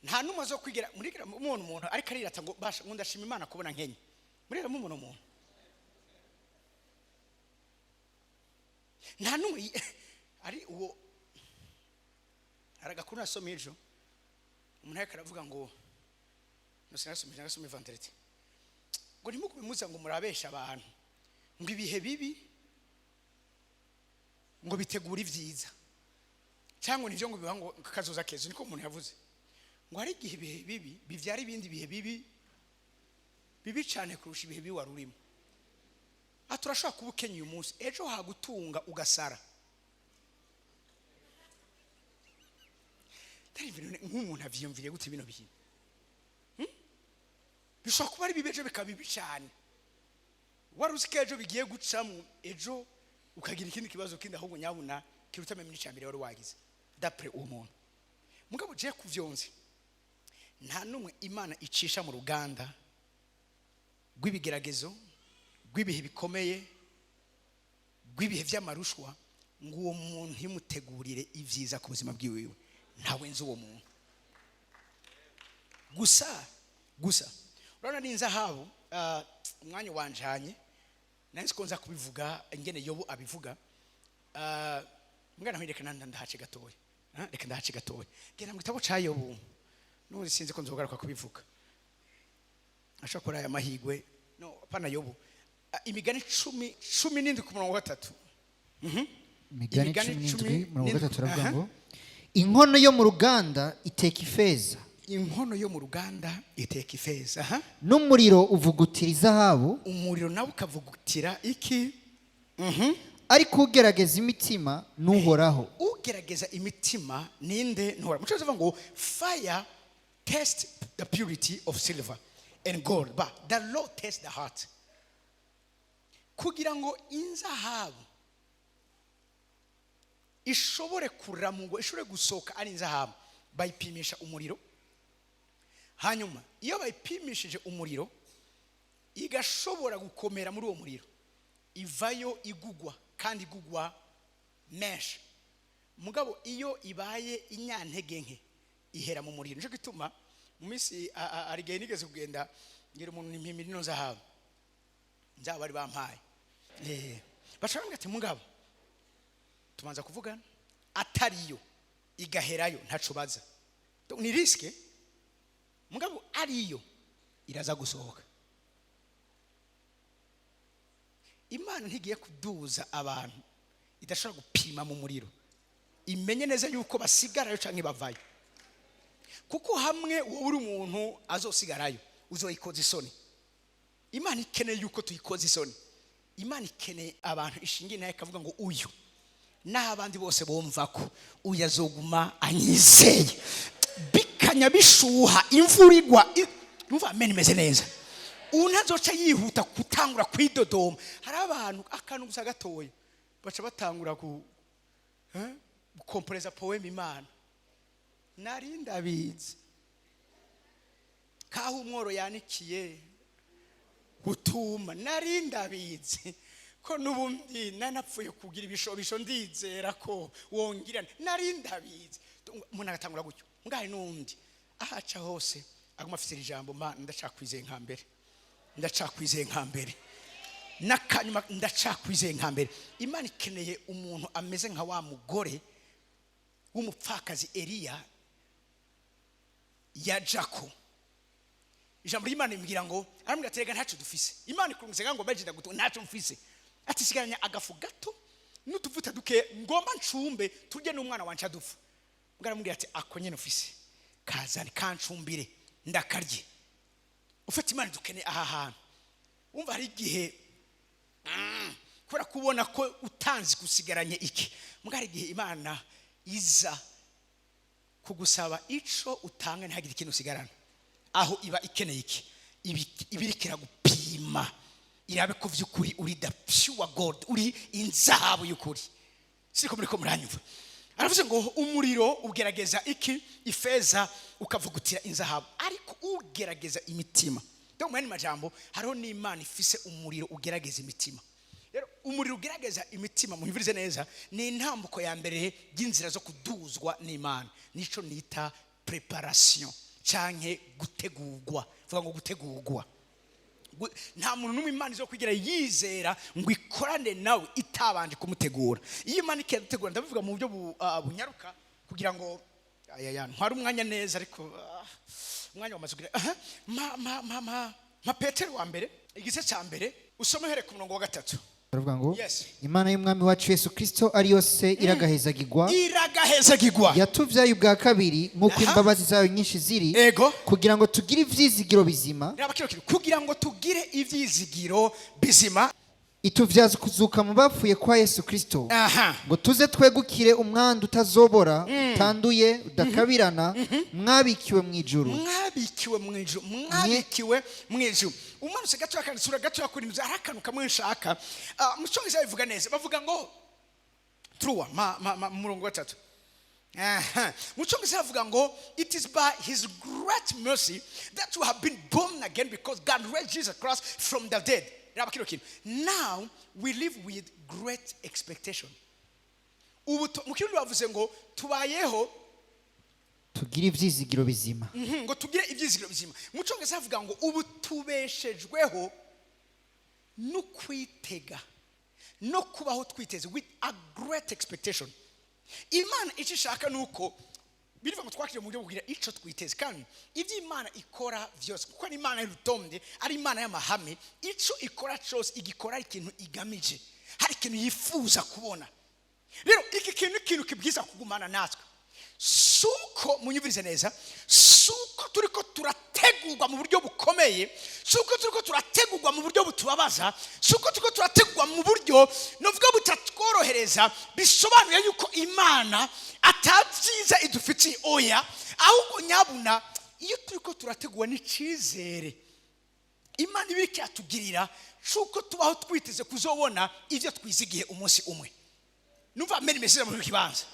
Nta numwe zo kwigira murigira umuntu ariko arirata ngo basha ngo ndashima Imana kubona nkenye. Murira mu umuntu nta numwe ari uwo aragakuru nasomye ejo umuntu ariko aravuga ngo nasomye vanderete ngo ntimukubimuza ngo murabesha abantu ngo ibihe bibi ngo bitegura ivyiza cyangwa nivyo ngo biba ngo kazoza kezo niko umuntu yavuze ngo hari igihe ibihe bibi bivyara ibindi bihe bibi cyane kurusha ibihe bibi warurimo. Aturashaka kubukenya uyu munsi ejo hagutunga ugasara. Tari ibintu nk'umuntu avyiyumviriye gute bino bihe bishobora kuba ari bibejo bikabibi cyane. Waruzike ejo bigiye gucamo ejo ukagira ikindi kibazo kindi ahubwo nyabuna kiruta meme n'icambere wari wagize d'après uwo muntu. Mugabo je kuvyonze nta numwe Imana icisha mu ruganda rw'ibigeragezo rw'ibihe bikomeye rw'ibihe by'amarushwa ngo uwo muntu yimutegurire ivyiza ku buzima bwiwe. Ntawe nzi uwo muntu gusa urabona ninza habo umwanya wanjanye nansi konza kubivuga ingene Yobu abivuga mwana hireka ndahace gatoya reka ndahace gatoya gera mu gitabo ca Yobu n'uzi sinzi ko nzogaruka kubivuga ashakora aya mahigwe no pana Yobu imigani 17 ku murongo wa 3 imigani 17 murongo wa 3 turavuga ngo inkono yo mu ruganda iteka ifeza. Inkono yo mu ruganda iteka ifeza n'umuriro uvugutira izahabu. Umuriro nawe ukavugutira iki ariko ugerageza imitima n'uhoraho. Ugerageza imitima ninde ntuhoraho. Muco zavuga ngo fire test the purity of silver and gold but the Lord test the heart. Kugira ngo inzahabu ishobore kuramugo ishobore gusoka ari inzahabu bayipimisha umuriro. Hanyuma iyo bayipimishije umuriro igashobora gukomera muri uwo muriro ivayo igugwa kandi igugwa mesh. Mugabo iyo ibaye inyantege nke ihera mu muriro. Nico gituma mu minsi arigaye nigeze kugenda ngira umuntu impimira ino zahabu nzaba bari bampaye bashaka ati mugabo tumanza kuvugana atariyo igaherayo ntacubaza ni riske. Mugabo ariyo iraza gusohoka. Imana ntigiye kuduza abantu idashobora gupima mu muriro imenye neza yuko basigarayo canke bavayo, kuko hamwe wowe uri umuntu azosigarayo uzoyikoza isoni. Imana ikeneye yuko tuyikoza isoni. Imana ikeneye abantu ishingiye naye kavuga ngo uyu n'abandi bose bomva ko uyu azoguma anyizeye bikanya bishuha imvura igwa numva amen meze neza unazoca yihuta kutangura kwidodoma. Hari abantu akantu gusa gatoya baca batangura gukompreza poem Imana nari ndabizi kaho umworo yanikiye gutuma nari ndabizi ko nubundi nanapfuye kugira ibishobisho ndizera ko wongira nari ndabizi. Umuntu agatangura gutyo ngari nundi ahaca hose aguma afite ijambo Mana ndacakwizeye nkambere nakanyuma ndacakwizeye nkambere. Imana ikeneye umuntu ameze nka wa mugore w'umupfakazi Eliya ya Jako. Ijambo ry'Imana imbwira ngo arambwira terega ntacu dufise. Imana ikurunze ngo bajida guto ntacu mfise ati sigaranya agafu gato n'utuvuta duke ngomba ncumbe turye n'umwana wanje adufu. Ngaramubwira ati ako nyene ufise kazani kancumbire ndakarye. Ufite Imana dukene aha hantu umva hari igihe kubera kubona ko utanzi gusigaranye iki mugari igihe Imana iza kugusaba ico utange ntagire ikintu usigarana aho iba ikeneye iki ibirikira gupima irabe ko vyukuri uri the pure gold uri inzahabu y'ukuri siko muri ko muranyumva. Aravuze ngo umuriro ugerageza iki? Ifeza ukavugutira inzahabu, ariko ugerageza imitima. Donc mwene majambo hariho n'Imana ifise umuriro ugerageza imitima. Rero umuriro ugerageza imitima muhivurize neza ni intambuko ya mbere y'inzira zo kuduzwa n'Imana. Nico nita preparation canke gutegurwa. Vuga ngo gutegurwa. Nta muntu n'umwe Imana izo kugira yizera ngo ikorane nawe itabanje kumutegura. Iyo Imana iketegura ndabivuga mu buryo bunyaruka kugira ngo ntware umwanya neza, ariko umwanya wamaze kugira Petero wa mbere igice cya mbere usome here ku murongo wa 3. Baravuga ngo Imana y'umwami wacu Yesu Kristo ari yose iragahezagirwa yatuvyaye ubwa kabiri nk'uko imbabazi zayo nyinshi ziri, kugira ngo tugire ivyizigiro bizima. Kugira ngo tugire ivyizigiro bizima, ituvyaza kuzuka mu bapfuye kwa Yesu Kristo, ngo tuze twegukire umwandu utazobora, tanduye udakabirana, mwabikiwe mu ijuru. Umanutse gato kandi sura gato yakurinze arakanuka mwenshaka. Mucyongereza bivuga neza, bavuga ngo truwa murongo wa 3. Mucyongereza bavuga ngo it is by his great mercy that you have been born again, because God raised Jesus Christ from the dead. Now we live with great expectation. Mukirundi bavuze ngo tubayeho tugire ivyizigiro bizima. Ngo tugire ivyizigiro bizima. Mucyongereza bavuga ngo ubu tubeshejweho no kwitega no kubaho twiteze with a great expectation. Imana icishaka nuko biriva ngo twakire mu buryo bwira ico twiteze, kandi ivyo Imana ikora vyose kuko ari Imana y'urutonde, ari Imana y'amahame, ico ikora cyose igikora ikintu igamije, hari ikintu yifuza kubona. Rero iki kintu kibwiza kugumana natwe. Suko munyumvirize neza, suko turiko turategurwa mu buryo bukomeye, suko turiko turategurwa mu buryo butubabaza, suko turiko turategurwa mu buryo novuga butatworohereza, bisobanuye yuko Imana atavyiza idufitiye oya, ahubwo nyabuna iyo turiko turategurwa n'icizere Imana ibiki atugirira, suko tubaho twiteze kuzobona ivyo twizigiye umunsi umwe. Numva meri meseze mu kibanza.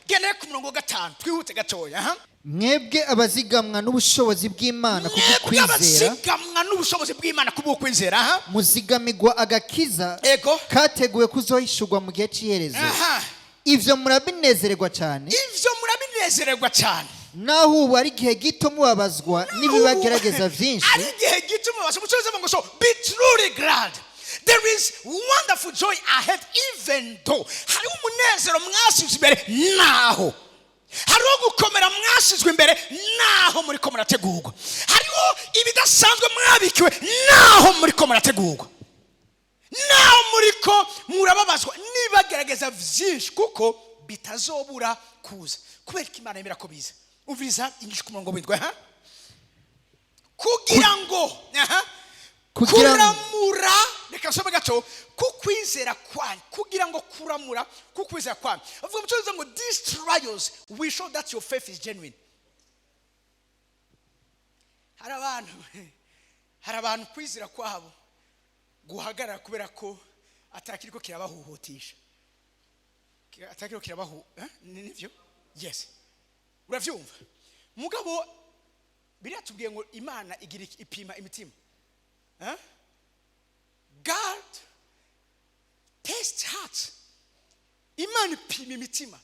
Gene ku murongo 5 twihute gatoya. Mwebwe abazigamwa n'ubushobozi bw'Imana kubwo muzigamigwa agakiza kateguwe kuzohishurwa mu gihe cy'iherezo. Ivyo murabinezererwa cyane. Naho ubu ari gihe gito mubabazwa n'ibibagerageza vyinshi. Ari gihe gito mubabazwa mucyongereza ngo so be truly glad. There is wonderful joy ahead, even though hari umunezero mwasizwe imbere naho, hariho gukomera mwasizwe imbere naho muri ko murategurwa, hariho ibidasanzwe mwabikiwe naho muri ko murategurwa, naho muri ko murababazwa nibagerageza vyinshi kuko bitazobura kuza, kubera ko Imana yemera ko biza. Umviriza ingisho ku murongo w'indwe kugira ngo kuramura, reka nsome gato, kukwizera kwanyu, kugira ngo kuramura kukwizera kwanyu. Avuga mu cyongereza ngo these trials will show that your faith is genuine. Hari abantu kwizera kwabo guhagarara kubera ko atakiriko kirabahuhutisha, atakiriko kirabahu nivyo. Yes, uravyumva mugabo biratubwiye ngo Imana igira ipima imitima. God test hearts. Imana ipima imitima.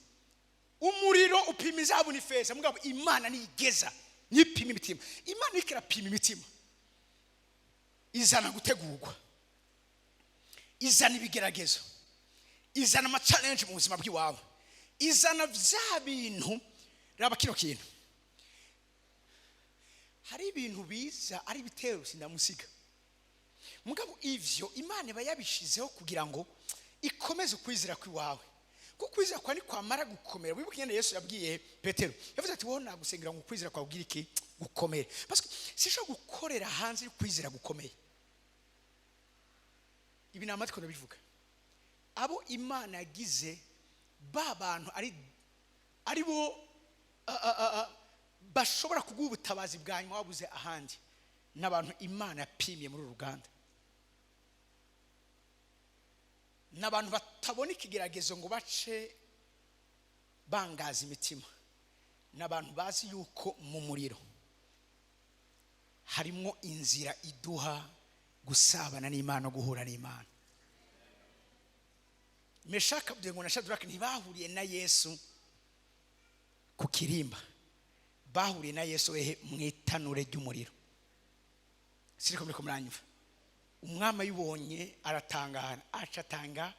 Umuriro upima izahabu n'ifeza, mugabo Imana nigeza nipima imitima. Imana ikirapima imitima, izana gutegurwa, izana ibigeragezo, izana ama challenge mu buzima bw'iwawe, izana vya bintu. Raba kino kintu, hari ibintu biza ari bitero sindamusiga, mugabo ivyo Imana bayabishizeho kugira ngo ikomeze kwizera kwiwawe. Kukwizera kwani kwamara gukomera. Wibuke nyene Yesu yabwiye Petero, yavuze ati wowe nagusengera ngo kwizera kwawe ugira iki gukomera, parce que sisho gukorera hanze kwizera gukomeye. Ibi namatiko ndabivuga, abo Imana yagize ba bantu ari bo bashobora kuguha ubutabazi bwanyu wabuze ahandi, n'abantu Imana yapimye muri uruganda, n'abantu batabona ikigeragezo ngo bace bangaza imitima, n'abantu bazi yuko mu muriro harimo inzira iduha gusabana n'Imana, guhura n'Imana. Meshaka ngo na Shadraka ntibahuriye na Yesu ku kirimba, bahuriye na Yesu mu itanure ry'umuriro. Siriko muri kumuranyumva? Umwami yibonye aratangara, acatanga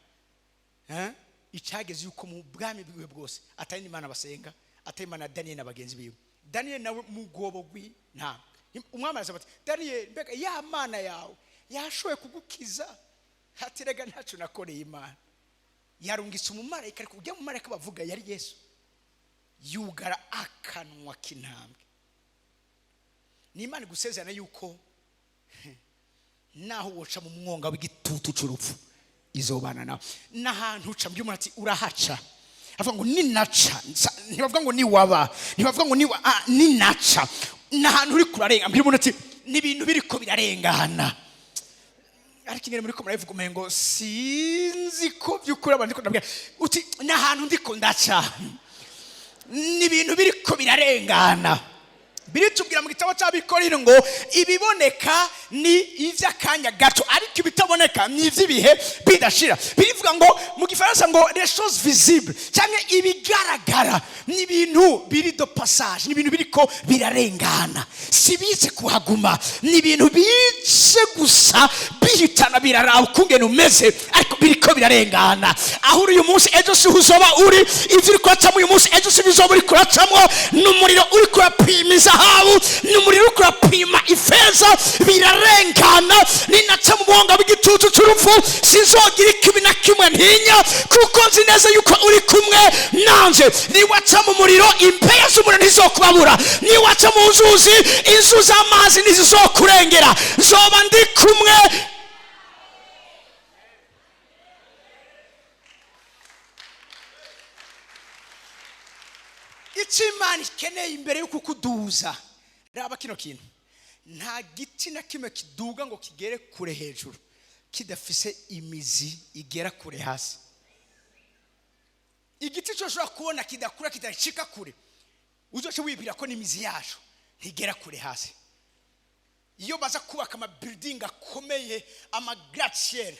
icageze yuko mu bwami bwiwe bwose atari Imana basenga, atari Imana Daniel n'abagenzi biwe. Daniel nawe mu gobo gwi nta umwami araza ati, Daniel mbega ya Mana yawe yashoye kugukiza? Hatirega ntacu nakoreye Imana. Yarungitse umumarayika, ariko ujya mu marayika bavuga yari Yesu, yugara akanwa k'intambwe. Ni Imana gusezerana yuko naho woca mu mwonga w'igitutu c'urupfu izobana nawe. N'ahantu uca mbyo umuntu ati urahaca, avuga ngo ninaca, ntibavuga ngo ni waba, ntibavuga ngo ni naca. N'ahantu uri kurarenga mbyo umuntu ati ni ibintu biriko birarengana. Ariko ingene muri ko muravuga umengo sinzi ko byukuri abantu ndiko ndabwira uti n'ahantu ndiko ndaca, ni ibintu biriko birarengana. Biritubwira mu gitabo cy'Abikorino ngo ibiboneka ni ivy'akanya gato, ariko ibitaboneka ni ivy'ibihe bidashira. Birivuga ngo mu gifaransa ngo les choses visibles, cyangwa ibigaragara ni ibintu biri de passage, ni ibintu biriko birarengana, sibize kuhaguma, ni ibintu bice gusa bihitana biraraho kungene umeze, ariko biriko birarengana. Aho uri uyu munsi ejo si uzoba uri, ivyo uri kuracamo uyu munsi ejo si bizoba uri kuracamo. N'umuriro uri kurapimiza habu, n'umuriro uri kurapima ifeza, birarengana. Ninaca mu mwonga w'igitutu c'urupfu sinzogira ikibi na kimwe ntinya, kuko nzi neza yuko uri kumwe nanje. Niwaca mu muriro impeya z'umuriro ntizokubabura, niwaca mu nzuzi inzuzi z'amazi ntizizokurengera. Zoba ndi kumwe. Imana ikeneye imbere yo kukuduza. Raba kino kintu, nta giti na kimwe kiduga ngo kigere kure hejuru kidafise imizi igera kure hasi. Igiti cyo ushobora kubona kidakura kidashika kure, uzoce wibwira ko n'imizi yacu ntigera kure hasi. Iyo baza kubaka ama building akomeye, ama gratte-ciel,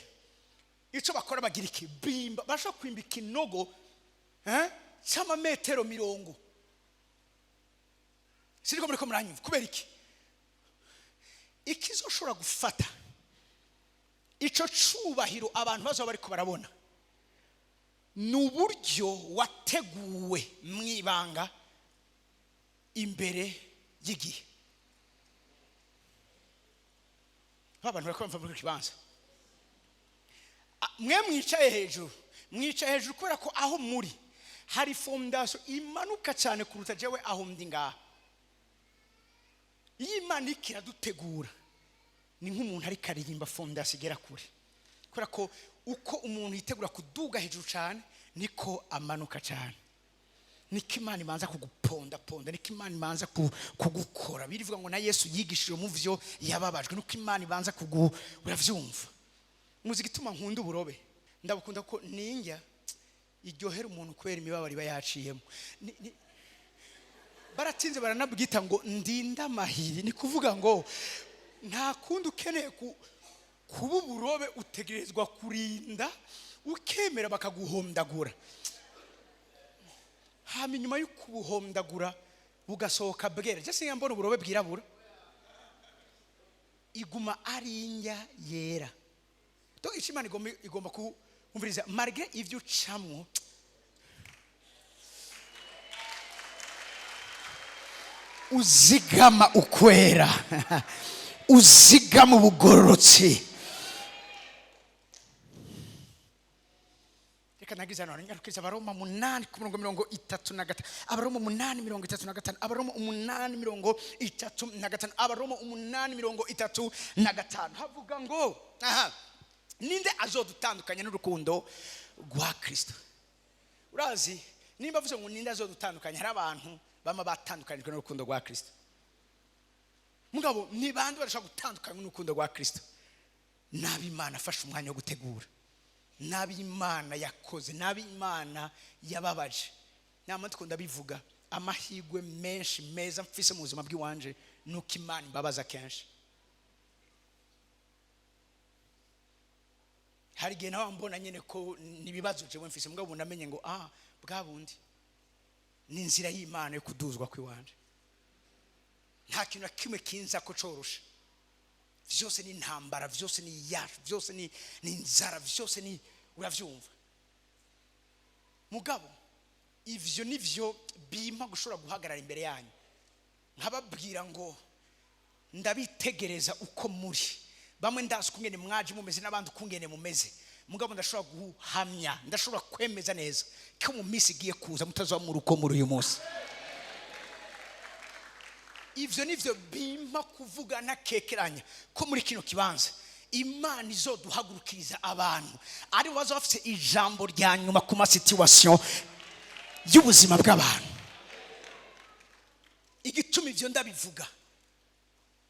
icyo bakora bagira ikibimba, bashobora kwimba ikinogo cy'ama metero 50. Siriko muri ko muranyumva? Kubera iki? Ikizoshobora gufata ico cubahiro abantu bazo bariko barabona, n'uburyo wateguwe mwibanga imbere y'igihe. Abantu bariko bamva muri kibanza, mwe mwicaye hejuru kubera ko aho muri hari fondation imanuka cyane kuruta jewe aho ndi ngaha. Iyi Imana ikiradutegura ni nk'umuntu ari karirimba fondation igera kure, kubera ko uko umuntu yitegura kuduga hejuru cyane niko amanuka cyane. Niko Imana imanza kuguponda, niko Imana imanza kugukora. Birivuga ngo na Yesu yigishije mu vyo yababajwe, nuko Imana ibanza uravyumva. Muzi gituma nkunda uburobe, ndabukunda ko ninjya iryohera umuntu kubera imibabaro iba yaciyemo. Baratinze baranabwita ngo ndinda mahiri, ni kuvuga ngo nta kundi ukeneye kuba uburobe utegerezwa kurinda ukemera bakaguhondagura. Hama inyuma yo kubuhondagura bugasohoka bwera, je singa mbona uburobe bwirabura, iguma ari injya yera. To Imana igomba kumviriza malgré ivyo ucamwo. Uzigama ukwera, uzigama ubugororotsi. Reka nagize none nyarukiza Abaroma 8:35, Abaroma 8:35, Abaroma 8:35, Abaroma 8:35. Havuga ngo ninde azodutandukanya n'urukundo rwa Kristo? Urazi nimba vuze ngo ninde azodutandukanya, hari abantu bama batandukanijwe n'urukundo rwa Kristo. Mugabo ni bandi barashaka gutandukanywa n'urukundo rwa Kristo? Nabi Imana afashe umwanya wo gutegura. n'ab'Imana yakoze, n'ab'Imana yababaje. Nama tukunda bivuga amahigwe menshi meza mfise mu buzima bw'iwanje nuko Imana imbabaza kenshi. Hari gihe nawe mbona nyene ko nibibazo jewe mfise, mugabo namenye ngo bwa bundi ni inzira y'Imana yo kuduzwa kw'iwanje. Nta kintu kimwe kinza ko corosha. Vyose ni intambara, vyose ni yacu, vyose ni inzara, vyose ni uravyumva. Mugabo ivyo nivyo bimpa gushobora guhagarara imbere yanyu nkababwira ngo ndabitegereza uko muri. Bamwe ndazi kungene mwaje mumeze n'abandi kungene mumeze, mugabo ndashobora guhamya, ndashobora kwemeza neza ko mu minsi igiye kuza mutazoba mu ruko muri uyu munsi. Ivyo nivyo bimpa kuvuga nakekeranya ko muri kino kibanza Imana izoduhagurukiriza abantu ari bazo bafite ijambo rya nyuma ku ma situation y'ubuzima bw'abantu. Igituma ivyo ndabivuga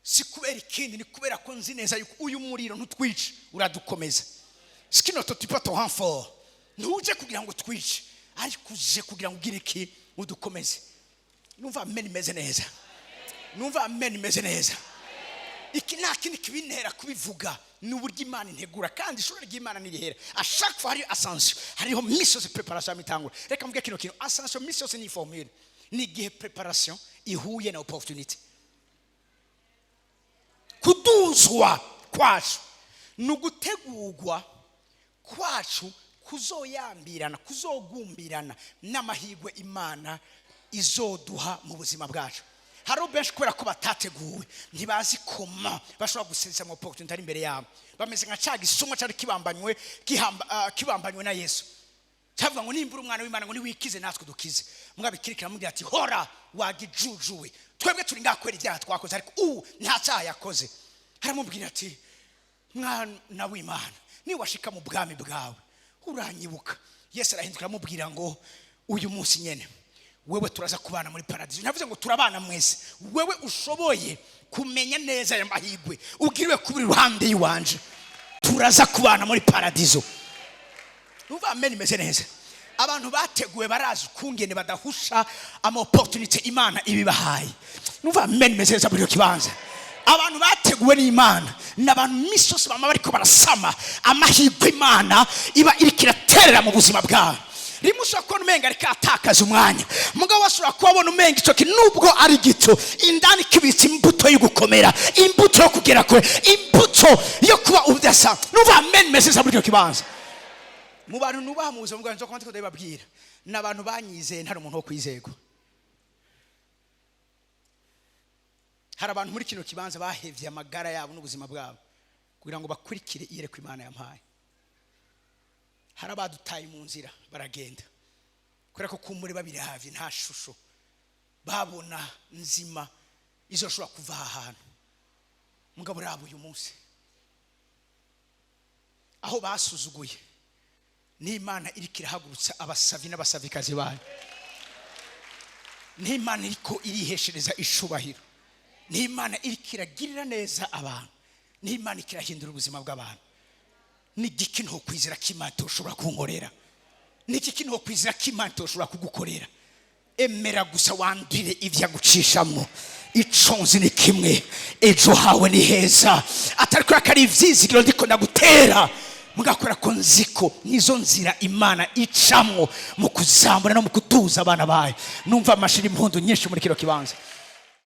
si kubera ikindi, ni kubera ko nzi neza yuko uyu muriro ntutwice uradukomeza. Skino totipa to renfort ntuje kugira ngo twice, ariko uje kugira ngo ugire iki udukomeze. Numva amen imeze neza, numva amen imeze neza. Iki nakindi kibintera kubivuga n'uburyo Imana integura, kandi ishuri ry'Imana nirihera. A chaque fois hari ascension, hariho mission de préparation mitangura. Reka mvuge kino kintu, ascension mission ni formule, ni gihe préparation ihuye na opportunity. Kuduzwa kwacu nugutegurwa kwacu kuzoyambirana, kuzogumbirana n'amahigwe Imana izoduha mu buzima bwacu. Haro benshi kubera ko batateguwe ntibazi koma bashobora gusezera mu opportunity ari imbere yabo. Bameze nka cya gisumwa cyari kibambanywe na Yesu. Cyavuga ngo nimbura umwana w'Imana ngo niwikize natwe dukize. Mwabikirikira mubwira ati hora wagijujuwe, twebwe turi ngakwera ibyaha twakoze, ariko nta cyaha yakoze. Haramubwira ati mwana w'Imana ni washika mu bwami bwawe uranyibuka. Yesu arahindukira amubwira ngo uyu munsi nyene wewe turaza kubana muri paradizo. Navuze ngo turabana mwese, wewe ushoboye kumenya neza ya mahigwe ugiriwe kubiri ruhande yiwanje, turaza kubana muri paradizo. Numva amen imeze neza. Abantu bateguwe barazi kungene badahusha ama opportunity Imana ibibahaye. Numva amen imeze neza muri kibanza. Abantu bateguwe n'Imana n'abantu misosi bama bariko barasama amahigwe Imana iba irikiraterera mu buzima bwawe. Rimusha ko umenga rikatakaza umwanya, mugabo wasura kubona umenga ico kinubwo ari gito indani kibitse imbuto y'ugukomera, imbuto yo kugera kure, imbuto yo kuba ubudasa. Numva amen message muri cyo kibanza. Mu bantu nubaha mu buzima bwanjye ko ndababwira n'abantu banyizeye ntari umuntu wo kwizego. Hari abantu muri kino kibanza bahevye amagara yabo n'ubuzima bwabo kugira ngo bakurikire iyereko Imana yampaye. Hari abadutaye mu nzira baragenda kubera ko kumuri babiri havi nta shusho babona nzima izoshobora kuva ahantu. Mugabo rabo uyu munsi aho basuzuguye n'Imana irikira hagurutsa abasavi n'abasavikazi bayo. N'Imana iriko iriheshereza ishubahiro, n'Imana irikira girira neza abantu, n'Imana ikirahindura ubuzima bw'abantu. Nigiki nto kwizera k'Imana toshobora kunkorera, nigiki nto kwizera k'Imana toshobora kugukorera. Emera gusa wandire ivya gucishamo. Iconzi ni kimwe, ejo hawe ni heza. Atari ko akari ivyizigiro ndiko ndagutera, mugakora ko nziko nizo nzira Imana icamwo mu kuzambura no mu kutuza abana bayo. Numva amashiri impundu nyinshi muri kiro kibanza.